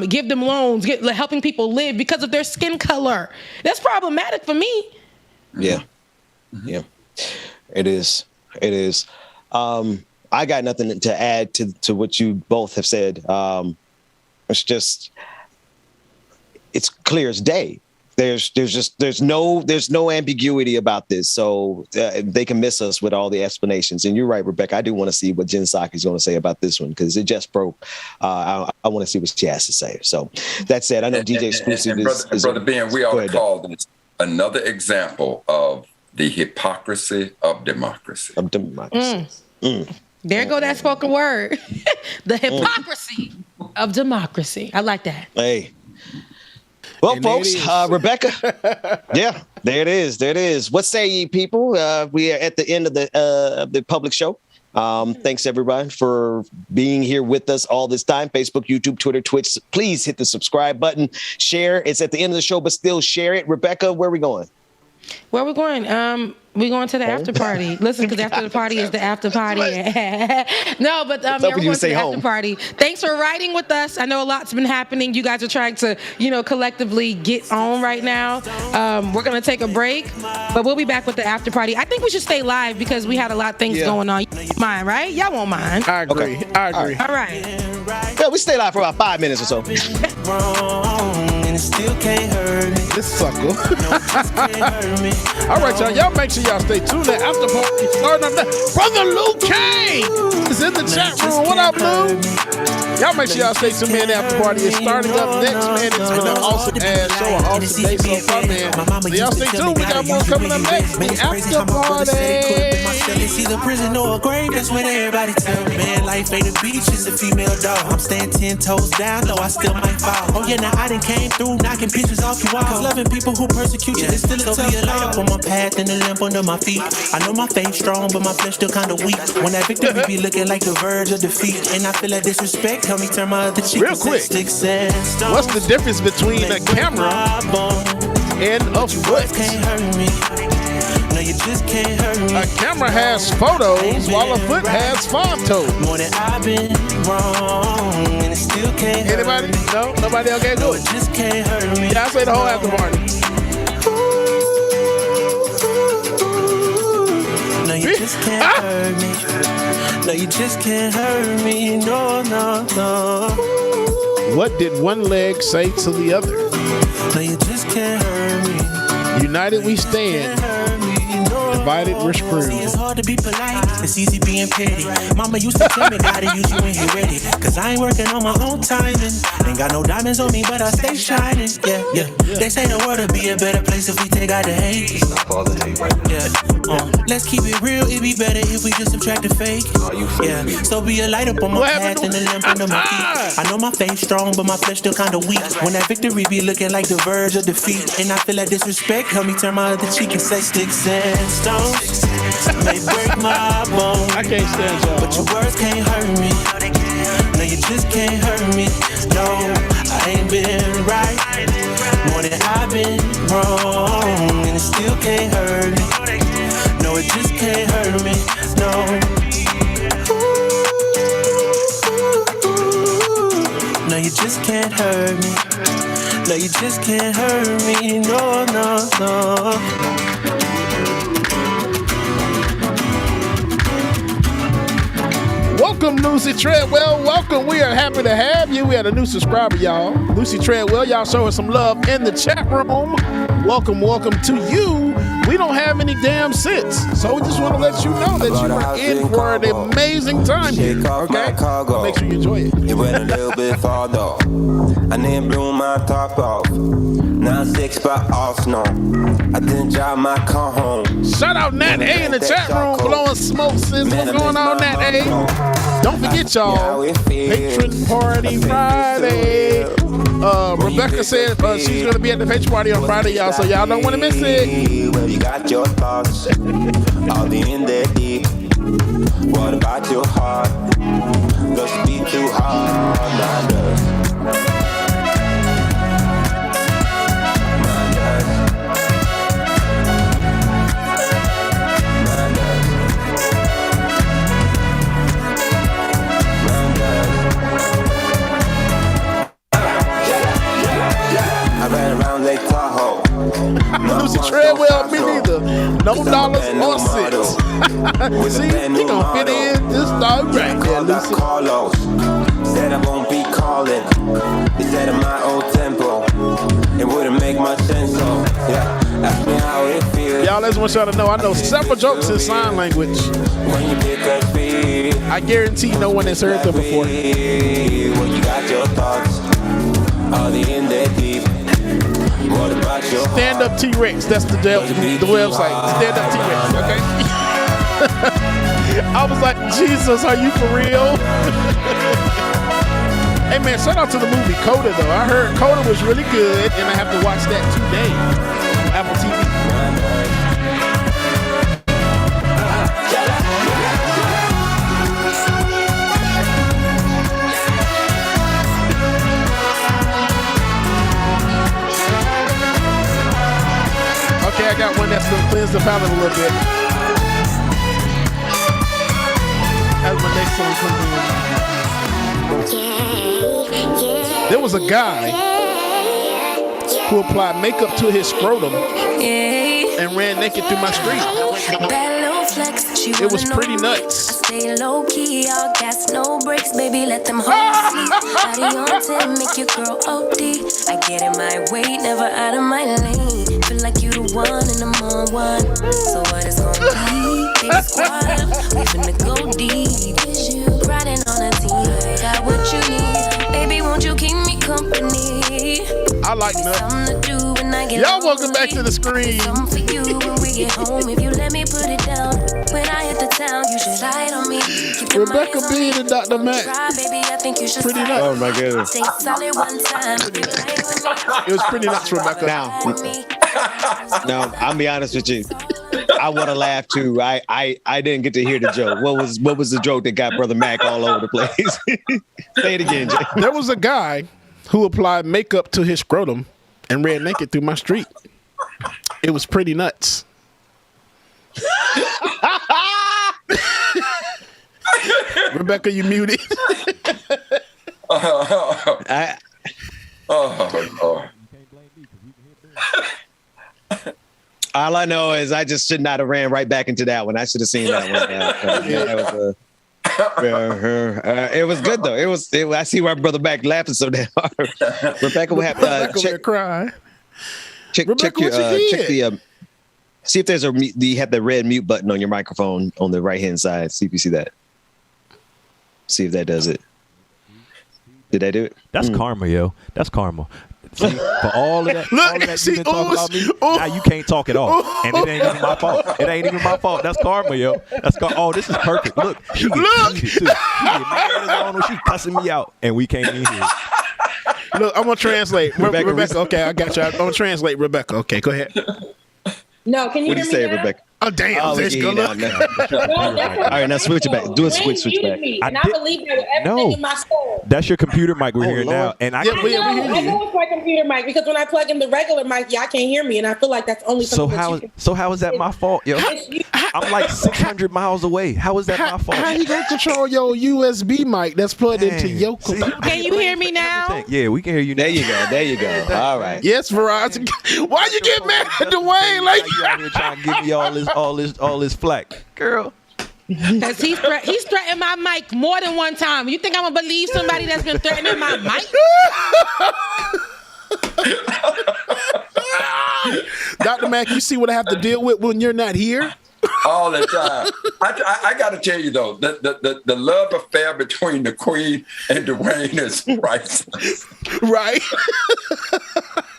[SPEAKER 4] give them loans, helping people live because of their skin color. That's problematic for me.
[SPEAKER 5] Yeah. It is. I got nothing to add to what you both have said. It's clear as day. There's no ambiguity about this. So they can miss us with all the explanations. And you're right, Rebecca. I do want to see what Jen Psaki is going to say about this one because it just broke. I want to see what she has to say. So that said, I know DJ Exclusive is
[SPEAKER 6] Brother Ben, we ought to call this another example of the hypocrisy of democracy.
[SPEAKER 4] There go that spoken word. The hypocrisy of democracy. I like that.
[SPEAKER 5] Hey. Well, and folks, Rebecca. Yeah, there it is. What say ye, people? We are at the end of the public show. Thanks, everybody, for being here with us all this time. Facebook, YouTube, Twitter, Twitch. Please hit the subscribe button. Share. It's at the end of the show, but still share it. Rebecca, where are we going?
[SPEAKER 4] Where are we going? We're going to the after party. Listen, because after the party is the after party. No, but we're going to the after party. Thanks for riding with us. I know a lot's been happening. You guys are trying to, collectively get on right now. We're going to take a break, but we'll be back with the after party. I think we should stay live because we had a lot of things going on. You mind, right? Y'all won't mind.
[SPEAKER 2] I agree. Okay. I agree.
[SPEAKER 4] All right.
[SPEAKER 5] Yeah, we stay live for about 5 minutes or so.
[SPEAKER 11] it still can't hurt me.
[SPEAKER 2] This sucker.
[SPEAKER 11] No, it just can't hurt me.
[SPEAKER 2] All right, y'all. Y'all make sure y'all stay tuned. The after party starting up there. Brother Lou Kane is in the chat room. What up, Lou? Y'all make sure y'all stay tuned, man. The after party is starting up next, man. It's been an awesome ass show, an awesome day so far, man. So y'all stay tuned. We got more coming up next. The after party.
[SPEAKER 11] It's either prison or a grave. That's what everybody tell me. Man, life ain't a beach. It's a female dog. I'm staying 10 toes down, though I still might fall. Oh yeah, now I done came through, knocking pictures off you all. Cause loving people who persecute you, it's still a tough light up on my path and a lamp under my feet. I know my faith strong, but my flesh still kinda weak. When that victory be looking like the verge of defeat, and I feel like disrespect, help me turn my other cheek.
[SPEAKER 2] Real quick, what's the difference between a camera and a foot?
[SPEAKER 11] No, you just can't hurt me.
[SPEAKER 2] A camera has photos while a foot has photos.
[SPEAKER 11] More than I've been wrong, and it still can't hurt me.
[SPEAKER 2] Anybody? No? Nobody else can do it?
[SPEAKER 11] It just can't hurt me.
[SPEAKER 2] Yeah, I say the whole after party.
[SPEAKER 11] No, you just can't hurt me. No, you just can't hurt me. No, no, no.
[SPEAKER 2] What did one leg say to the other?
[SPEAKER 11] No, you just can't hurt me.
[SPEAKER 2] United we stand. Divided we're screwed.
[SPEAKER 11] It's hard to be polite. It's easy being petty. Mama used to tell me, gotta use you when you're ready. Cause I ain't working on my own timing. Ain't got no diamonds on me, but I stay shining. Yeah, yeah. They say the world would be a better place if we take out the hate.
[SPEAKER 12] Stop all the hate right now.
[SPEAKER 11] Yeah. Let's keep it real. It'd be better if we just subtract the fake. Yeah. So be a light up on my path and a lamp under my feet. I know my faith strong, but my flesh still kinda weak. When that victory be looking like the verge of defeat, and I feel like disrespect, help me turn my other cheek and say sticks and stones may break my bones.
[SPEAKER 2] I can't stand y'all.
[SPEAKER 11] But your words can't hurt me. No, you just can't hurt me. No, I ain't been right. More than I've been wrong, and it still can't hurt me. No, it just can't hurt me. No. No, you just can't hurt me. No, you just can't hurt me. No, no, no.
[SPEAKER 2] Welcome, Lucy Treadwell. Welcome. We are happy to have you. We had a new subscriber, y'all. Lucy Treadwell, y'all show her some love in the chat room. Welcome, welcome to you. We don't have any damn sits, so we just want to let you know that you are in for an amazing time here. Okay? So make sure you enjoy it.
[SPEAKER 13] It went a little bit far though. I didn't blow my top off. Now 6 spot off snow. I didn't drive my car home.
[SPEAKER 2] Shout out Nat A in the chat room, blowing smoke, sis. What's going on, Nat A? Don't forget, y'all, Patron Party Friday. Rebecca said she's going to be at the patron party on Friday, y'all, so y'all don't want to miss it.
[SPEAKER 13] Well, you got your thoughts, all the in there deep. What about your heart? Does it beat too hard? Mine does.
[SPEAKER 2] Lucy Treadwell, me neither. No dollars or cents. See, he gonna fit in this dog right there, Lucy.
[SPEAKER 13] Said I won't be calling. He said in my old tempo. It wouldn't make much sense, so yeah. Ask me how it feels.
[SPEAKER 2] Y'all, I just want y'all to know I know several jokes in sign language.
[SPEAKER 13] When you pick a speed,
[SPEAKER 2] I guarantee no one has heard them before.
[SPEAKER 13] When you got your thoughts, all the in there deep. What about your
[SPEAKER 2] Stand Up T-Rex, that's the website. Stand Up T-Rex, okay? I was like, Jesus, are you for real? Hey man, shout out to the movie Coda though. I heard Coda was really good and I have to watch that today on Apple TV. Okay, I got one that's gonna cleanse the palate a little bit. As my next song comes in. There was a guy who applied makeup to his scrotum and ran naked through my street. It was pretty nuts.
[SPEAKER 12] stay low key, all gas, no brakes, baby, let them hoes sleep. Body on 10, make your girl OD. I get in my way, never out of my lane. Feel like you the one and I'm on one. So what it's gonna be? Baby, squad up, we finna go deep. Riding on a team, got what you need. Baby, won't you keep me company?
[SPEAKER 2] I like that. Y'all welcome back to the screen.
[SPEAKER 12] For you when we get home, if you let me put it down. When I hit the town, you should slide on me.
[SPEAKER 2] Rebecca B and Dr. Mac. Pretty nuts.
[SPEAKER 5] Oh my goodness.
[SPEAKER 12] Stay solid one time.
[SPEAKER 2] It was pretty nuts, Rebecca.
[SPEAKER 5] Now, I'll be honest with you. I want to laugh too. I didn't get to hear the joke. What was the joke that got Brother Mac all over the place? Say it again, Jay.
[SPEAKER 2] There was a guy who applied makeup to his scrotum and ran naked through my street. It was pretty nuts. Rebecca, you muted.
[SPEAKER 5] All I know is I just should not have ran right back into that one. I should have seen that one. It was good though. It was. I see why Brother Mac laughing so damn hard. Rebecca, what happened?
[SPEAKER 2] Check cry.
[SPEAKER 5] Check the. See if there's you have the red mute button on your microphone on the right hand side. See if you see that. See if that does it. Did that do it?
[SPEAKER 9] That's karma, yo. That's karma. See, for all of that,
[SPEAKER 2] Look,
[SPEAKER 9] all of that
[SPEAKER 2] see,
[SPEAKER 9] you been talking about me, now you can't talk at all. And it ain't even my fault. It ain't even my fault. That's karma, yo. Oh, this is perfect. Look, she get heated, too. She get mad as she cussing me out, and we can't even hear it.
[SPEAKER 2] Look, I'm going to translate. Rebecca, okay, I got you. I'm going to translate Rebecca. Okay, go ahead.
[SPEAKER 14] No, can you hear me
[SPEAKER 5] say,
[SPEAKER 14] now?
[SPEAKER 5] Rebecca?
[SPEAKER 2] Oh, damn.
[SPEAKER 5] All right, now switch it back. Do a switch back.
[SPEAKER 14] And I believe that with everything in my soul.
[SPEAKER 9] That's your computer mic we're hearing now. And I
[SPEAKER 14] know it's my computer mic because when I plug in the regular mic, y'all can't hear me, and I feel like that's only something
[SPEAKER 9] So how is that my fault, yo? I'm like 600 miles away. How is that my fault?
[SPEAKER 2] How you gonna control your USB mic that's plugged into your computer?
[SPEAKER 4] Can you hear me now?
[SPEAKER 9] Yeah, we can hear you now.
[SPEAKER 5] There you go. All right.
[SPEAKER 2] Yes, Verizon. Why you get mad at Dwayne? Like
[SPEAKER 9] you out here trying to give me all this flack, girl.
[SPEAKER 4] Because he's threatened my mic more than one time. You think I'm gonna believe somebody that's been threatening my mic?
[SPEAKER 5] Dr.
[SPEAKER 2] Mac, you see what I have to deal with when you're not here?
[SPEAKER 6] All the time. I got to tell you though, the love affair between the Queen and Dwayne is priceless.
[SPEAKER 2] Right.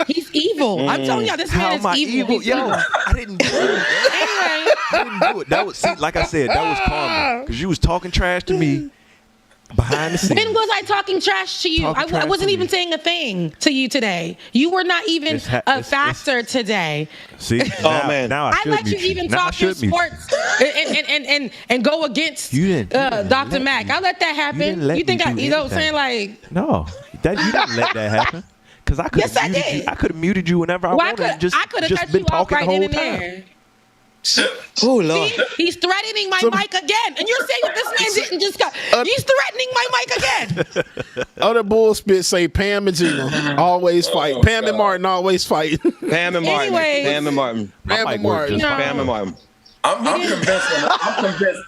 [SPEAKER 4] He's evil. I'm telling y'all, this man is evil.
[SPEAKER 9] Yo, I didn't do it.
[SPEAKER 4] Anyway,
[SPEAKER 9] I didn't do it. That was like I said, that was karma. Because you was talking trash to me behind the scenes.
[SPEAKER 4] When was I talking trash to you? I wasn't even saying a thing to you today. You were not even a factor today.
[SPEAKER 9] See? Now I
[SPEAKER 4] let you even talk in sports and go against Dr. Mac. I let that happen. You think saying like
[SPEAKER 9] no, you didn't let that happen. Because I could have muted you. I could have muted you whenever I wanted.
[SPEAKER 4] I could have cut you off right then and there.
[SPEAKER 5] Oh Lord!
[SPEAKER 4] See, he's threatening my mic again, and you're saying that this man didn't just cut. He's threatening my mic again.
[SPEAKER 2] Other bullspit say Pam and Gina always fight. Pam and Martin always fight.
[SPEAKER 5] Pam and Martin.
[SPEAKER 4] Anyways,
[SPEAKER 5] Pam and Martin.
[SPEAKER 2] Pam and Martin.
[SPEAKER 5] Pam and Martin.
[SPEAKER 6] I'm convinced.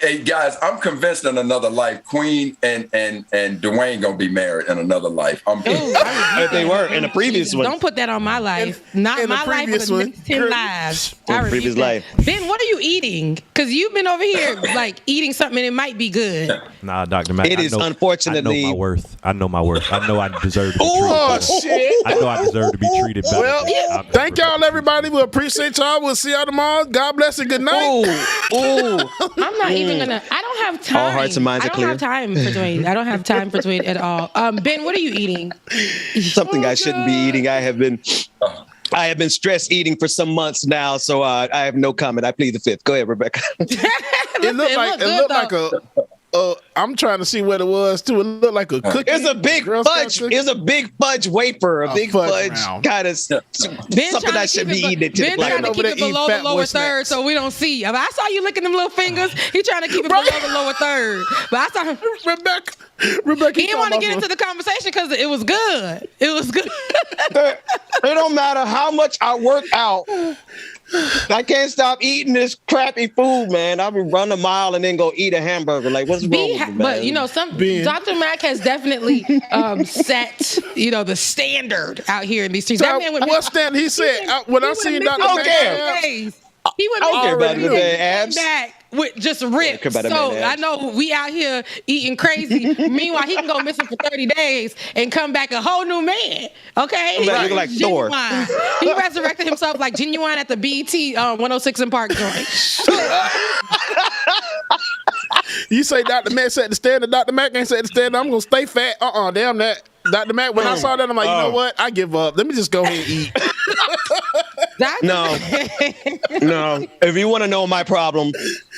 [SPEAKER 6] Hey guys, I'm convinced in another life, Queen and Dwayne gonna be married in another life.
[SPEAKER 5] If they were in the previous one.
[SPEAKER 4] Don't put that on my life. Not my life, but the next 10 lives.
[SPEAKER 5] In the previous life.
[SPEAKER 4] Ben, what are you eating? Because you've been over here like eating something and it might be good.
[SPEAKER 9] Nah, Dr. Mac.
[SPEAKER 5] It is unfortunately.
[SPEAKER 9] I know my worth. I know my worth. I know I deserve to be treated.
[SPEAKER 2] Oh shit!
[SPEAKER 9] I know I deserve to be treated better.
[SPEAKER 2] Well, thank y'all, everybody. We appreciate y'all. We'll see y'all tomorrow. God bless and good night.
[SPEAKER 4] I'm not even gonna. I don't have time.
[SPEAKER 5] All hearts and minds are clear.
[SPEAKER 4] I don't have time for Dwayne. I don't have time for Dwayne at all. Ben, what are you eating?
[SPEAKER 5] Something I shouldn't be eating. I have been stress eating for some months now, so I have no comment. I plead the fifth. Go ahead, Rebecca.
[SPEAKER 2] It looked like a. I'm trying to see what it was too. It looked like a cookie.
[SPEAKER 5] It's a big fudge. It's a big fudge wafer. A big fudge kind of something I should be eating.
[SPEAKER 4] Ben trying to keep it below the lower third, so we don't see. I saw you licking them little fingers. He trying to keep it below the lower third, but I saw him.
[SPEAKER 2] Rebecca. Rebecca,
[SPEAKER 4] he didn't want to get into the conversation because it was good. It was good.
[SPEAKER 5] It don't matter how much I work out. I can't stop eating this crappy food, man. I'll be run a mile and then go eat a hamburger. Like, what's wrong with me, man?
[SPEAKER 4] But, you know, Dr. Mac has definitely set, you know, the standard out here in these streets.
[SPEAKER 2] So what standard? He said, when I seen Dr. Mac,
[SPEAKER 4] he would
[SPEAKER 5] abs
[SPEAKER 4] back with just ripped. So I know we out here eating crazy. Meanwhile, he can go missing for 30 days and come back a whole new man. Okay,
[SPEAKER 5] looking like Thor.
[SPEAKER 4] He resurrected himself like Genuine at the BET 106 and Park joint.
[SPEAKER 2] You say Dr. Mac set the standard. Dr. Mac ain't set the standard. I'm gonna stay fat. Damn that. Dr. Mac, when I saw that, I'm like, you know what? I give up. Let me just go ahead and eat.
[SPEAKER 5] No. If you want to know my problem,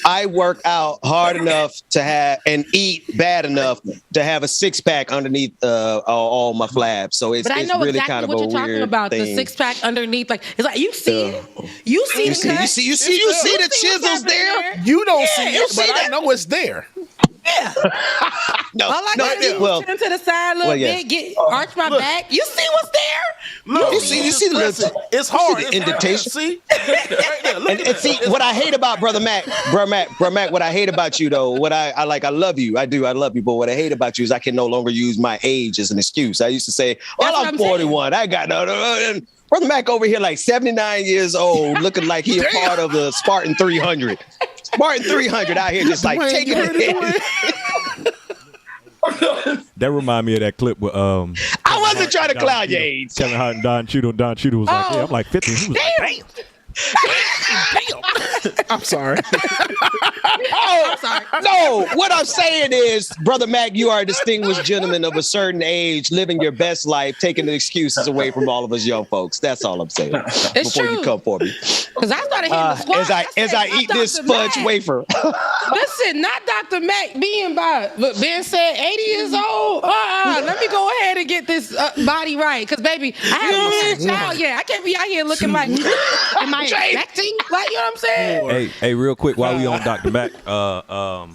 [SPEAKER 5] I work out hard enough to have and eat bad enough to have a six-pack underneath all my flabs. So it's
[SPEAKER 4] I know
[SPEAKER 5] really
[SPEAKER 4] exactly
[SPEAKER 5] kind of
[SPEAKER 4] what
[SPEAKER 5] a
[SPEAKER 4] you're talking
[SPEAKER 5] weird
[SPEAKER 4] about.
[SPEAKER 5] thing.
[SPEAKER 4] The six-pack underneath, like it's like you see it. You see
[SPEAKER 5] the chisels there.
[SPEAKER 2] You don't see it, but I know it's there.
[SPEAKER 4] Yeah. All I gotta do is turn to the side a little bit, arch my back. You see what's there?
[SPEAKER 5] No, you see the little.
[SPEAKER 2] It's hard.
[SPEAKER 5] Indentation.
[SPEAKER 2] See?
[SPEAKER 5] and see what I hate about Brother Mac, what I hate about you though, what I like, I love you, I love you, but what I hate about you is I can no longer use my age as an excuse. I used to say, well, I'm 41. I got no. Brother Mac over here like 79 years old, looking like he a part of the Spartan 300. Spartan 300 out here just like taking it.
[SPEAKER 9] That remind me of that clip with
[SPEAKER 5] I wasn't trying to cloud your age.
[SPEAKER 9] Kevin Hart and Don Cheadle. Don Cheadle was like, yeah, I'm like 50. He was like, damn.
[SPEAKER 2] I'm sorry.
[SPEAKER 5] I'm sorry. No, what I'm saying is, Brother Mac, you are a distinguished gentleman of a certain age, living your best life, taking the excuses away from all of us young folks. That's all I'm saying.
[SPEAKER 4] It's
[SPEAKER 5] before
[SPEAKER 4] true.
[SPEAKER 5] you come for me.
[SPEAKER 4] Because I started hitting the squad.
[SPEAKER 5] As I eat this fudge wafer.
[SPEAKER 4] Listen, not Dr. Mac being Ben said 80 years old. Let me go ahead and get this body right. Because, baby, I haven't had a child yet. I can't be out here looking like, am I expecting? Like, you know what I'm saying?
[SPEAKER 9] Hey, real quick, while we on Dr. Mac, I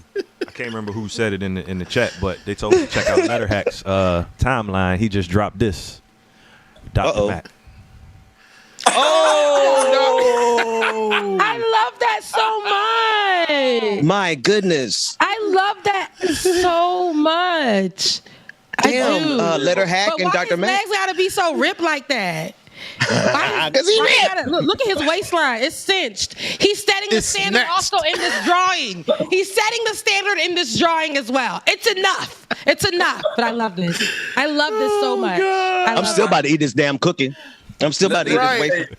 [SPEAKER 9] can't remember who said it in the chat, but they told me to check out Letterhack's timeline. He just dropped this. Dr. Mac.
[SPEAKER 5] Oh,
[SPEAKER 4] I love that so much.
[SPEAKER 5] My goodness.
[SPEAKER 4] I love that so much.
[SPEAKER 5] Damn, Letterhack and Dr. Mac.
[SPEAKER 4] His legs gotta be so ripped like that.
[SPEAKER 5] Because he ripped.
[SPEAKER 4] Look at his waistline. It's cinched. He's setting the standard also in this drawing. He's setting the standard in this drawing as well. It's enough. It's enough. But I love this. I love this so much.
[SPEAKER 5] I'm still about to eat this damn cookie. I'm still about to eat this wafer.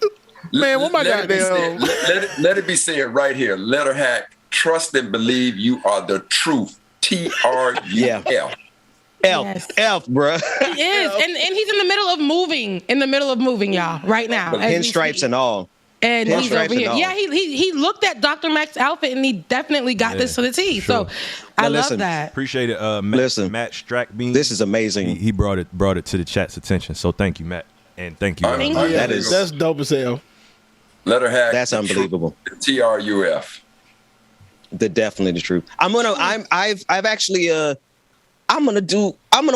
[SPEAKER 2] Man, what my goddamn...
[SPEAKER 6] Let it be said right here. Letterhack, trust and believe you are the truth. TRUF.
[SPEAKER 5] F, bro.
[SPEAKER 4] He is, and he's in the middle of moving, y'all, right now.
[SPEAKER 5] Pinstripes and all.
[SPEAKER 4] And he's over here. Yeah, he looked at Dr. Mac's outfit and he definitely got this to the T. Sure. So I love that.
[SPEAKER 9] Appreciate it. Matt Strackbean.
[SPEAKER 5] This is amazing.
[SPEAKER 9] He brought it to the chat's attention. So thank you, Matt, and thank you.
[SPEAKER 2] That's dope as hell.
[SPEAKER 6] Letterhack.
[SPEAKER 5] That's unbelievable.
[SPEAKER 6] TRUF.
[SPEAKER 5] Definitely the truth. I'm gonna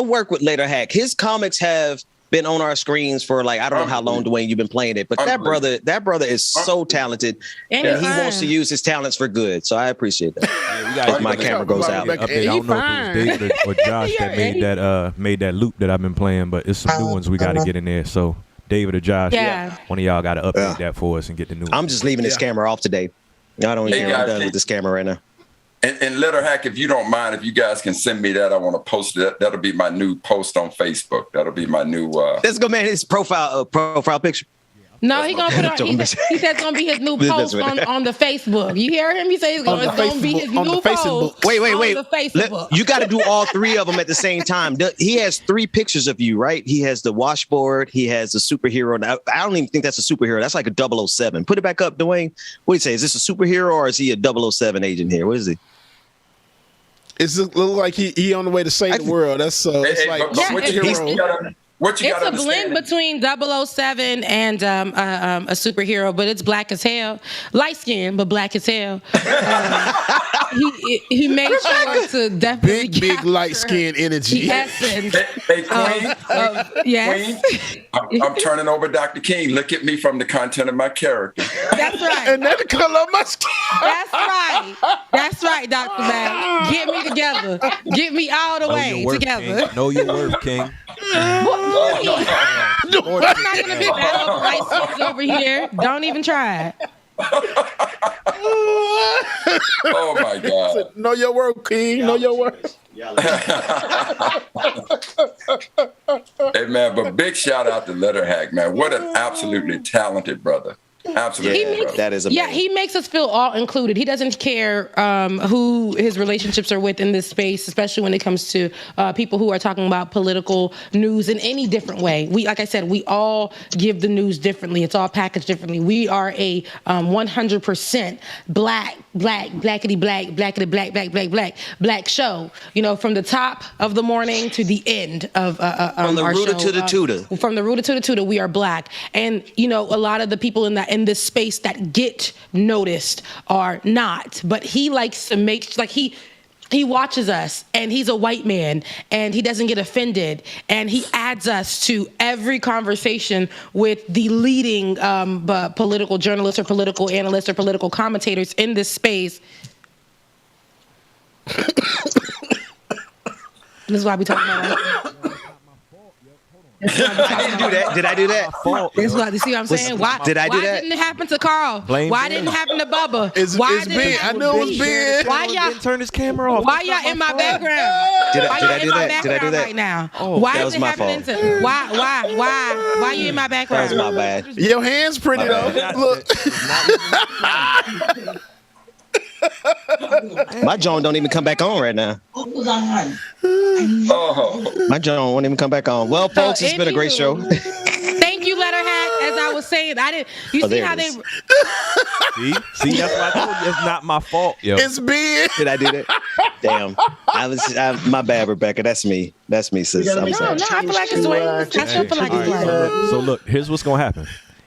[SPEAKER 5] work with Letterhack. His comics have been on our screens for like, I don't know how long, Dwayne, you've been playing it, but that brother is so talented and he wants to use his talents for good. So I appreciate that. Yeah, we got my camera goes out.
[SPEAKER 9] I don't know if it was David or Josh that made that loop that I've been playing, but it's some new ones we got to get in there. So David or Josh, one of y'all got to update that for us and get the new one.
[SPEAKER 5] I'm just leaving this camera off today. I don't even I'm done with this camera right now.
[SPEAKER 6] And Letterhack, if you don't mind, if you guys can send me that, I want to post it. That'll be my new post on Facebook. That'll be my new.
[SPEAKER 5] Let's go, man. His profile picture.
[SPEAKER 4] No, he's gonna put it on. He said it's gonna be his new post on the Facebook. You hear him? He said it's gonna be his new post.
[SPEAKER 5] Wait.
[SPEAKER 4] On the Facebook.
[SPEAKER 5] You got to do all three of them at the same time. He has 3 pictures of you, right? He has the washboard. He has the superhero. I don't even think that's a superhero. That's like a 007. Put it back up, Dwayne. What do you say? Is this a superhero or is he a 007 agent here? What is he?
[SPEAKER 2] It looks like he on the way to save the world. That's it's like
[SPEAKER 6] What you
[SPEAKER 4] It's
[SPEAKER 6] got
[SPEAKER 4] a blend between 007 and a superhero, but it's black as hell. Light skin, but black as hell. He made sure to definitely
[SPEAKER 2] big light skin energy.
[SPEAKER 4] the essence.
[SPEAKER 6] Hey, Queen.
[SPEAKER 4] Yes.
[SPEAKER 6] Queen, I'm turning over Dr. King. Look at me from the content of my character.
[SPEAKER 4] That's right.
[SPEAKER 2] And then the color of my skin.
[SPEAKER 4] That's right. That's right, Dr. Mac. Get me together. Get me all the way together.
[SPEAKER 9] King. Know your worth, King.
[SPEAKER 4] I'm not gonna be bad over light skins over here. Don't even try it.
[SPEAKER 6] Oh my God.
[SPEAKER 2] Know your worth, King. Know your worth.
[SPEAKER 6] Hey man, but big shout out to Letterhack, man. What an absolutely talented brother. Absolutely.
[SPEAKER 5] That is amazing.
[SPEAKER 4] Yeah, he makes us feel all included. He doesn't care who his relationships are with in this space, especially when it comes to people who are talking about political news in any different way. Like I said, we all give the news differently. It's all packaged differently. We are a 100% black show. You know, from the top of the morning to the end of
[SPEAKER 5] from the
[SPEAKER 4] our
[SPEAKER 5] rooter
[SPEAKER 4] show,
[SPEAKER 5] to the tutor.
[SPEAKER 4] From the rooter to the tutor, we are black. And you know, a lot of the people in this space that get noticed are not. But he likes to make he watches us, and he's a white man, and he doesn't get offended, and he adds us to every conversation with the leading political journalists or political analysts or political commentators in this space. This is why we talk about
[SPEAKER 5] I didn't do that. Did I do that?
[SPEAKER 4] That's what, you see what I'm saying? Why
[SPEAKER 5] did I do that?
[SPEAKER 4] Why didn't it happen to Carl? Why didn't it happen to Bubba?
[SPEAKER 2] It's Ben. I know it was Ben.
[SPEAKER 4] Why y'all
[SPEAKER 9] turn his camera off?
[SPEAKER 4] Why y'all in my background?
[SPEAKER 5] Did
[SPEAKER 4] Why
[SPEAKER 5] I
[SPEAKER 4] y'all
[SPEAKER 5] do
[SPEAKER 4] in my
[SPEAKER 5] that? Did I do
[SPEAKER 4] background
[SPEAKER 5] that?
[SPEAKER 4] right now?
[SPEAKER 5] Oh,
[SPEAKER 4] Why
[SPEAKER 5] that
[SPEAKER 4] is
[SPEAKER 5] was
[SPEAKER 4] it
[SPEAKER 5] my
[SPEAKER 4] happening
[SPEAKER 5] fault.
[SPEAKER 4] to? Why you in my
[SPEAKER 5] That
[SPEAKER 4] background?
[SPEAKER 5] was my bad.
[SPEAKER 2] Your hands pretty though. Look.
[SPEAKER 5] My John don't even come back on right now. My John won't even come back on. Well, folks, it's been a great show.
[SPEAKER 4] Thank you, Letterhack. As I was saying, I didn't. You see how they?
[SPEAKER 9] See, that's what I told you. It's not my fault, yo.
[SPEAKER 2] It's Ben.
[SPEAKER 5] Did I do that? Damn. My bad, Rebecca. That's me. That's me, sis. I'm sorry.
[SPEAKER 4] No, I feel like it's Wayne. I still feel like it's Wayne.
[SPEAKER 9] So look, here's what's gonna happen.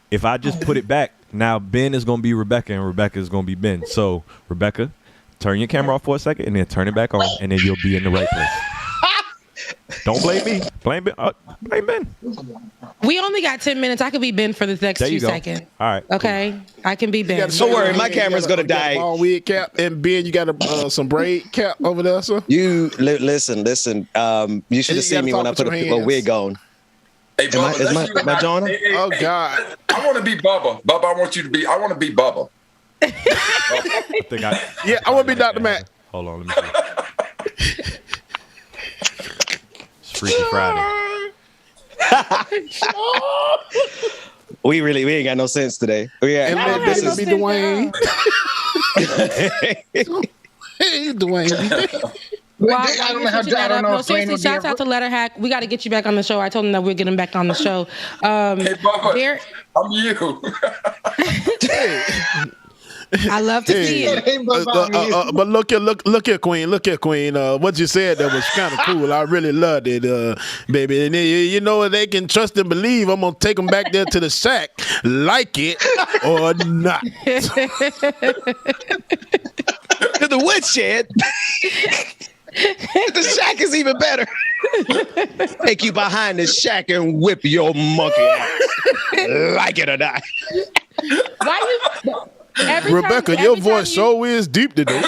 [SPEAKER 9] If I just put it back, now Ben is gonna be Rebecca and Rebecca is gonna be Ben. So Rebecca, turn your camera off for a second and then turn it back on, and then you'll be in the right place. Don't blame me. Blame Ben. Blame Ben.
[SPEAKER 4] We only got 10 minutes. I could be Ben for the next
[SPEAKER 9] There you
[SPEAKER 4] few
[SPEAKER 9] go.
[SPEAKER 4] seconds.
[SPEAKER 9] All right.
[SPEAKER 4] Okay, I can be Ben.
[SPEAKER 5] Don't worry, my camera's gonna die.
[SPEAKER 2] Long wig cap, and Ben, you got some braid cap over there, sir.
[SPEAKER 5] You listen. You should have
[SPEAKER 2] you
[SPEAKER 5] seen me
[SPEAKER 2] gotta
[SPEAKER 5] when I
[SPEAKER 2] talk with
[SPEAKER 5] put a
[SPEAKER 2] your hands.
[SPEAKER 5] wig on.
[SPEAKER 6] Hey, Bubba,
[SPEAKER 5] Is my John?
[SPEAKER 2] Oh God.
[SPEAKER 6] I want to be Bubba. Bubba, I want to be Bubba.
[SPEAKER 9] I
[SPEAKER 2] want to be Dr. Mac.
[SPEAKER 9] Hold on, let me see. It's Freaky Friday.
[SPEAKER 5] We ain't got no sense today.
[SPEAKER 2] And let this be Dwayne. Hey, Dwayne.
[SPEAKER 15] I don't know how. I don't know.
[SPEAKER 4] No, seriously, shout out to Letterhack. We got to get you back on the show. I told him that we're getting back on the show.
[SPEAKER 6] Hey, Bubba, I'm you.
[SPEAKER 4] I love to see it.
[SPEAKER 2] But look here, Queen. Look here, Queen. What you said that was kind of cool. I really loved it, baby. And you know, they can trust and believe. I'm gonna take them back there to the shack, like it or not.
[SPEAKER 5] To the woodshed. The shack is even better. Take you behind the shack and whip your monkey out. Like it or not.
[SPEAKER 4] Why you?
[SPEAKER 2] Rebecca, your voice so is deep today.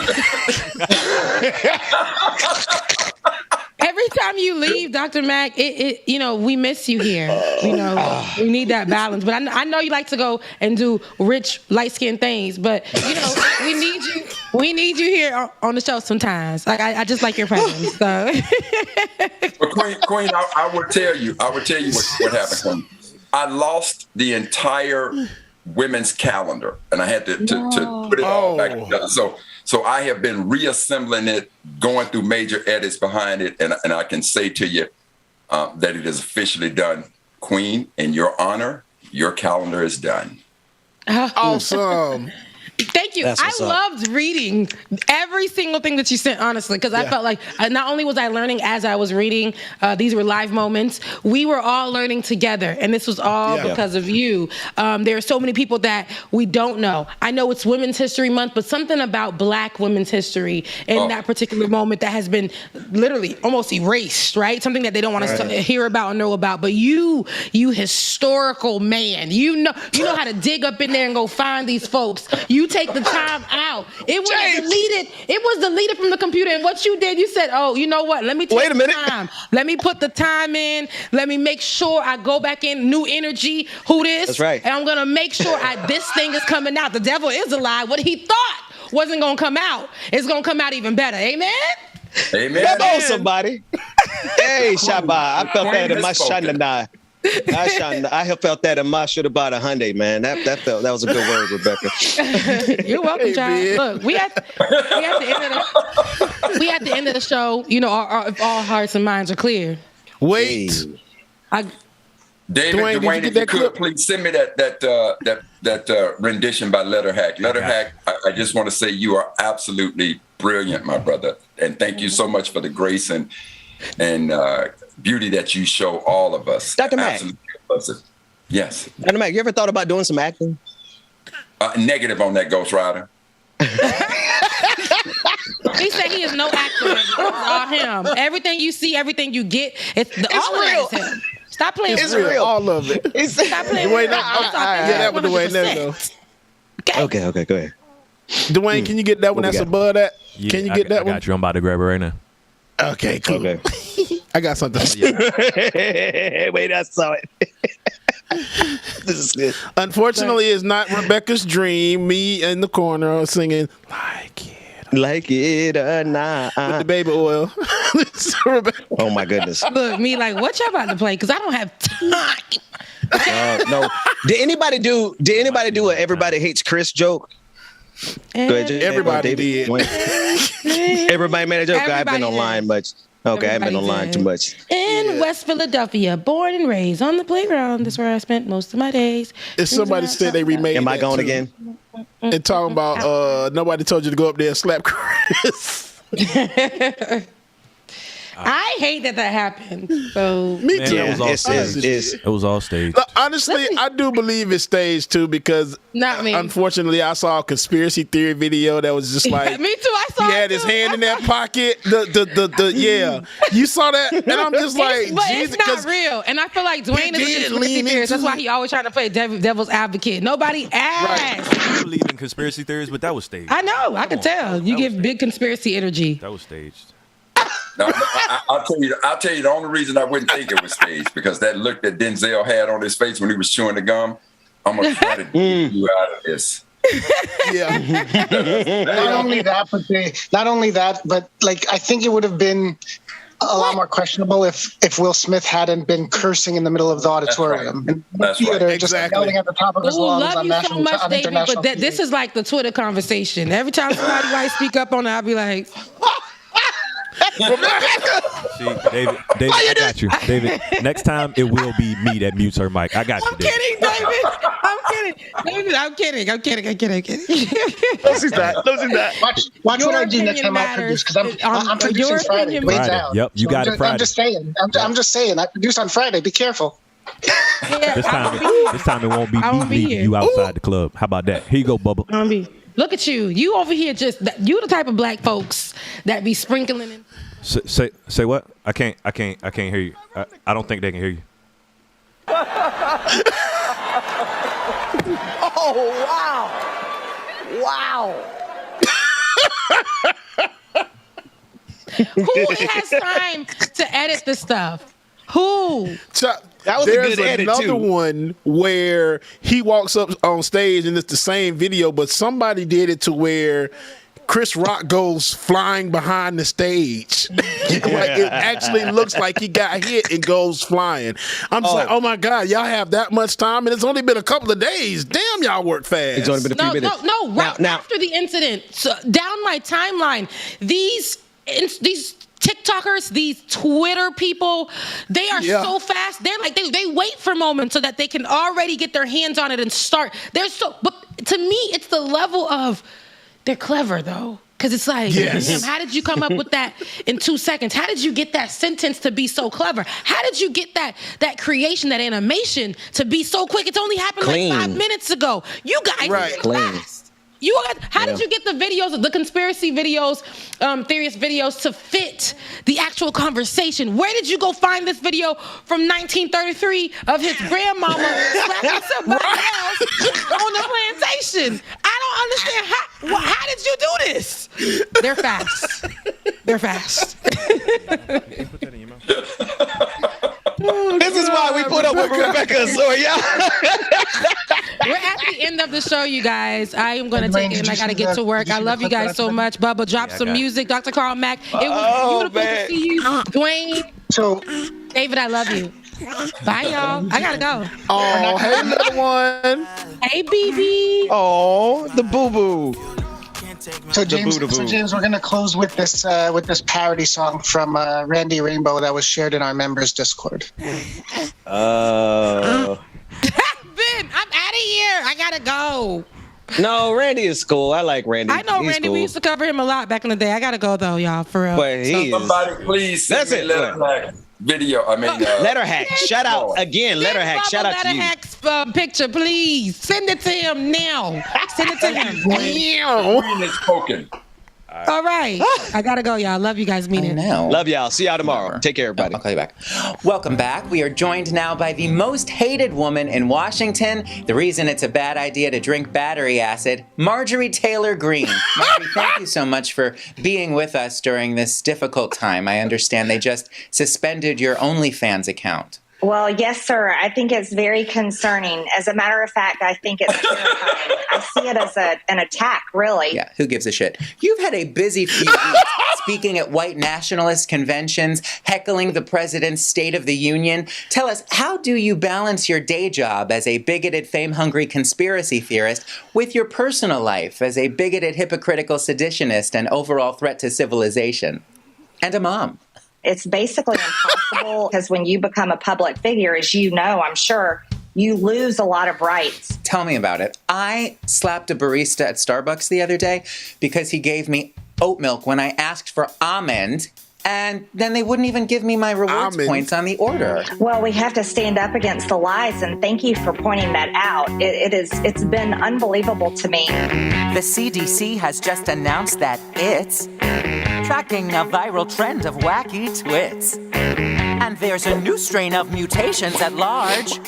[SPEAKER 4] Every time you leave, Dr. Mac, you know, we miss you here. You know, we need that balance. But I know you like to go and do rich, light-skinned things. But you know, we need you. We need you here on the show sometimes. Like I just like your presence. So,
[SPEAKER 6] But Queen, I would tell you what happened, Queen. I lost the entire women's calendar, and I had to put it all back together. So I have been reassembling it, going through major edits behind it, and I can say to you that it is officially done. Queen, in your honor, your calendar is done.
[SPEAKER 2] Awesome.
[SPEAKER 4] Thank you. I loved reading every single thing that you sent, honestly, because I felt like not only was I learning as I was reading, these were live moments, we were all learning together, and this was all because of you. There are so many people that we don't know. I know it's Women's History Month, but something about Black women's history in that particular moment that has been literally almost erased, right? Something that they don't want us to hear about or know about. But you historical man, you know how to dig up in there and go find these folks. You take the time out. It was deleted from the computer. And what you did, you said, "Oh, you know what? Let me take the time. Let me put the time in. Let me make sure I go back in, new energy. Who this?
[SPEAKER 5] That's right.
[SPEAKER 4] And I'm gonna make sure this thing is coming out. The devil is a lie. What he thought wasn't gonna come out, it's gonna come out even better. Amen."
[SPEAKER 5] Amen. Come on, somebody. Hey, Shabbat. I felt that in my Shandanai. I felt that in my should have bought a Hyundai, man. That was a good word, Rebecca.
[SPEAKER 4] You're welcome, child. Look, we at the end of the show. You know, if all hearts and minds are clear.
[SPEAKER 2] Wait,
[SPEAKER 6] Dwayne, if you could, please send me that rendition by Letterhack. Letterhack, I just want to say you are absolutely brilliant, my brother, and thank you so much for the grace and beauty that you show all of us.
[SPEAKER 5] Dr. Mack.
[SPEAKER 6] Yes.
[SPEAKER 5] Dr. Mack, you ever thought about doing some acting?
[SPEAKER 6] Negative on that, Ghost Rider.
[SPEAKER 4] He said he is no actor. It's all him. Everything you see, everything you get, it's real. Him. Stop playing.
[SPEAKER 2] It's real. All of it.
[SPEAKER 4] Stop playing.
[SPEAKER 2] Dwayne, that one, Dwayne. There you go.
[SPEAKER 5] Okay, go ahead.
[SPEAKER 2] Dwayne, can you get that one? That's above that.
[SPEAKER 9] Yeah,
[SPEAKER 2] can you get that one?
[SPEAKER 9] I got you. I'm about to grab it right now.
[SPEAKER 2] Okay, cool. Okay. I got something.
[SPEAKER 5] Wait, I saw it. This is good.
[SPEAKER 2] Unfortunately, it's not Rebecca's dream. Me in the corner singing like it or not with the baby oil.
[SPEAKER 5] Oh my goodness!
[SPEAKER 4] Look, me like what y'all about to play? Because I don't have time.
[SPEAKER 5] No. Did anybody do a "Everybody Hates Chris" joke?
[SPEAKER 2] Everybody did.
[SPEAKER 5] Everybody made a joke. I've been online much. Okay, I haven't been online too much.
[SPEAKER 4] In West Philadelphia, born and raised on the playground. That's where I spent most of my days.
[SPEAKER 2] If somebody said they remade
[SPEAKER 5] Am I going
[SPEAKER 2] too.
[SPEAKER 5] again?
[SPEAKER 2] And talking about nobody told you to go up there and slap Chris.
[SPEAKER 4] I hate that happened. So
[SPEAKER 2] me too.
[SPEAKER 9] It was all staged.
[SPEAKER 2] Honestly, I do believe it's staged too because
[SPEAKER 4] not me.
[SPEAKER 2] Unfortunately, I saw a conspiracy theory video that was just like
[SPEAKER 4] me too. I saw.
[SPEAKER 2] He had his hand in that pocket. You saw that, and I'm just like,
[SPEAKER 4] but it's not real. And I feel like Dwayne is a conspiracy theorist. That's why he always trying to play devil's advocate. Nobody asked.
[SPEAKER 9] I believe in conspiracy theories, but that was staged.
[SPEAKER 4] I know. I could tell. You give big conspiracy energy.
[SPEAKER 9] That was staged.
[SPEAKER 6] No, I'll tell you the only reason I wouldn't think it was staged because that look that Denzel had on his face when he was chewing the gum, I'm gonna try to get you out of this.
[SPEAKER 2] Yeah.
[SPEAKER 15] Not only that, but like I think it would have been a lot more questionable if Will Smith hadn't been cursing in the middle of the auditorium and the theater, just yelling at the top of his lungs on national,
[SPEAKER 4] so much,
[SPEAKER 15] on
[SPEAKER 4] David,
[SPEAKER 15] international.
[SPEAKER 4] But this is like the Twitter conversation. Every time somebody might speak up on it, I'll be like.
[SPEAKER 9] See, David, I got you. David, next time it will be me that mutes her mic. I got you, David.
[SPEAKER 4] I'm kidding. I'm kidding.
[SPEAKER 15] Don't see that. Watch what I do next time I produce because I'm producing Friday. Way down.
[SPEAKER 9] Yep, you got it Friday.
[SPEAKER 15] I'm just saying. I produce on Friday. Be careful.
[SPEAKER 4] Yeah,
[SPEAKER 9] this time it won't be me leaving you outside the club. How about that? Here you go, Bubba.
[SPEAKER 4] Look at you. You over here you the type of black folks that be sprinkling in.
[SPEAKER 9] Say what? I can't hear you. I don't think they can hear you.
[SPEAKER 16] Oh, wow.
[SPEAKER 4] Who has time to edit this stuff? Who?
[SPEAKER 5] That was
[SPEAKER 2] There's
[SPEAKER 5] a good edit
[SPEAKER 2] another
[SPEAKER 5] too.
[SPEAKER 2] one where he walks up on stage and it's the same video, but somebody did it to where Chris Rock goes flying behind the stage. Like it actually looks like he got hit and goes flying. I'm just like, oh my God, y'all have that much time and it's only been a couple of days. Damn, y'all work fast.
[SPEAKER 5] It's only been a few minutes.
[SPEAKER 4] No. Right after the incident, down my timeline, these TikTokers, these Twitter people, they are so fast. They're like they wait for moments so that they can already get their hands on it and start. But to me, it's the level of they're clever though. Because it's like, damn, how did you come up with that in 2 seconds? How did you get that sentence to be so clever? How did you get that creation, that animation to be so quick? It's only happened like 5 minutes ago. You guys are fast. How did you get the videos, the conspiracy videos, theorist videos to fit the actual conversation? Where did you go find this video from 1933 of his grandmama slapping somebody else on the plantation? I don't understand how did you do this? They're fast. They're fast.
[SPEAKER 5] This is why we put up with Rebecca Azor,
[SPEAKER 4] We're at the end of the show, you guys. I am going to take it and I got to get to work. I love you guys so much. Bubba, drop some music. Dr. Carl Mack, it was beautiful to see you. Dwayne. David, I love you. Bye, y'all. I got to go.
[SPEAKER 2] Oh, hey, little one.
[SPEAKER 4] Hey, BB.
[SPEAKER 5] Oh, the boo-boo.
[SPEAKER 15] So James, we're going to close with this parody song from Randy Rainbow that was shared in our members Discord.
[SPEAKER 4] Ben, I'm out of here. I gotta go.
[SPEAKER 5] No, Randy is cool. I like Randy.
[SPEAKER 4] I know Randy. Cool. We used to cover him a lot back in the day. I gotta go though, y'all. For real.
[SPEAKER 5] But
[SPEAKER 6] somebody please send me Letterhack video.
[SPEAKER 5] Letterhack. Shout out again. Letterhack. Shout out to you.
[SPEAKER 4] Letterhack's picture, please. Send it to him now. Send it to him.
[SPEAKER 6] Green is spoken.
[SPEAKER 4] All right. I gotta go, y'all. Love you guys. Mean it.
[SPEAKER 5] Love y'all. See y'all tomorrow. Take care, everybody.
[SPEAKER 17] I'll call you back. Welcome back. We are joined now by the most hated woman in Washington. The reason it's a bad idea to drink battery acid, Marjorie Taylor Greene. Marjorie, thank you so much for being with us during this difficult time. I understand they just suspended your OnlyFans account.
[SPEAKER 18] Well, yes, sir. I think it's very concerning. As a matter of fact, I think it's terrifying. I see it as an attack, really.
[SPEAKER 17] Yeah, who gives a shit? You've had a busy few weeks speaking at white nationalist conventions, heckling the president's State of the Union. Tell us, how do you balance your day job as a bigoted, fame-hungry conspiracy theorist with your personal life as a bigoted, hypocritical seditionist and overall threat to civilization? And a mom.
[SPEAKER 18] It's basically impossible because when you become a public figure, as you know, I'm sure, you lose a lot of rights.
[SPEAKER 17] Tell me about it. I slapped a barista at Starbucks the other day because he gave me oat milk when I asked for almond, and then they wouldn't even give me my rewards points on the order.
[SPEAKER 18] Well, we have to stand up against the lies, and thank you for pointing that out. It's been unbelievable to me.
[SPEAKER 19] The CDC has just announced that it's tracking a viral trend of wacky twits. And there's a new strain of mutations at large.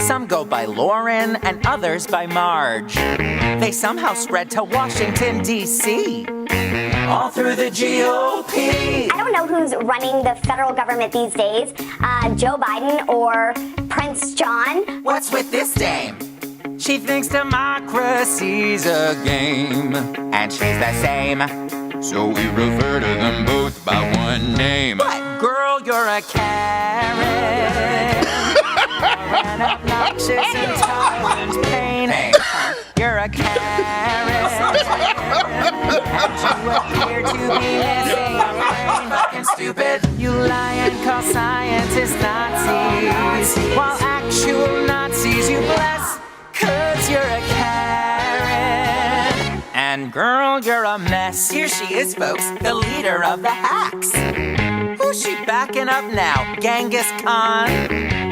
[SPEAKER 19] Some go by Lauren and others by Marge. They somehow spread to Washington, D.C., all through the GOP.
[SPEAKER 20] I don't know who's running the federal government these days, Joe Biden or Prince John.
[SPEAKER 19] What's with this dame? She thinks democracy's a game, and she's the same. So we refer to them both by one name. But girl, you're a Karen. An obnoxious, intolerant pain. You're a Karen. And you appear to be missing your brain. Fucking stupid. You lie and call scientists Nazis, while actual Nazis you bless, 'cause you're a Karen. And girl, you're a mess. Here she is, folks, the leader of the hacks. Who's she backing up now? Genghis Khan?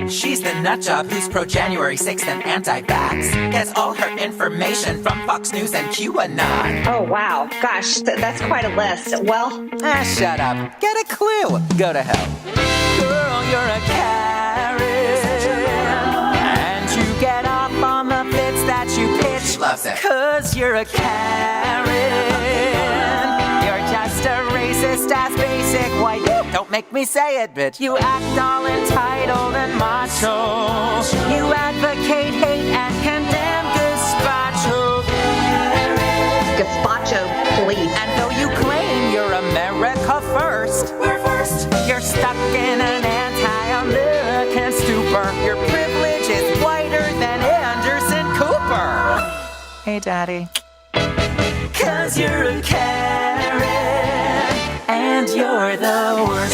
[SPEAKER 19] She's the nutjob who's pro-January 6th and anti-vax. Gets all her information from Fox News and QAnon.
[SPEAKER 18] Oh, wow. Gosh, that's quite a list. Well...
[SPEAKER 19] shut up. Get a clue. Go to hell. Girl, you're a Karen. And you get off on the bits that you pitch. She loves it. 'Cause you're a Karen. You're just a racist-ass basic white... Don't make me say it, bitch. You act all entitled and macho. You advocate hate and condemn gazpacho.
[SPEAKER 18] Gazpacho, please.
[SPEAKER 19] And though you claim you're America first, we're first. You're stuck in an anti-American stupor. Your privilege is whiter than Anderson Cooper. Hey, Daddy. 'Cause you're a Karen, and you're the worst.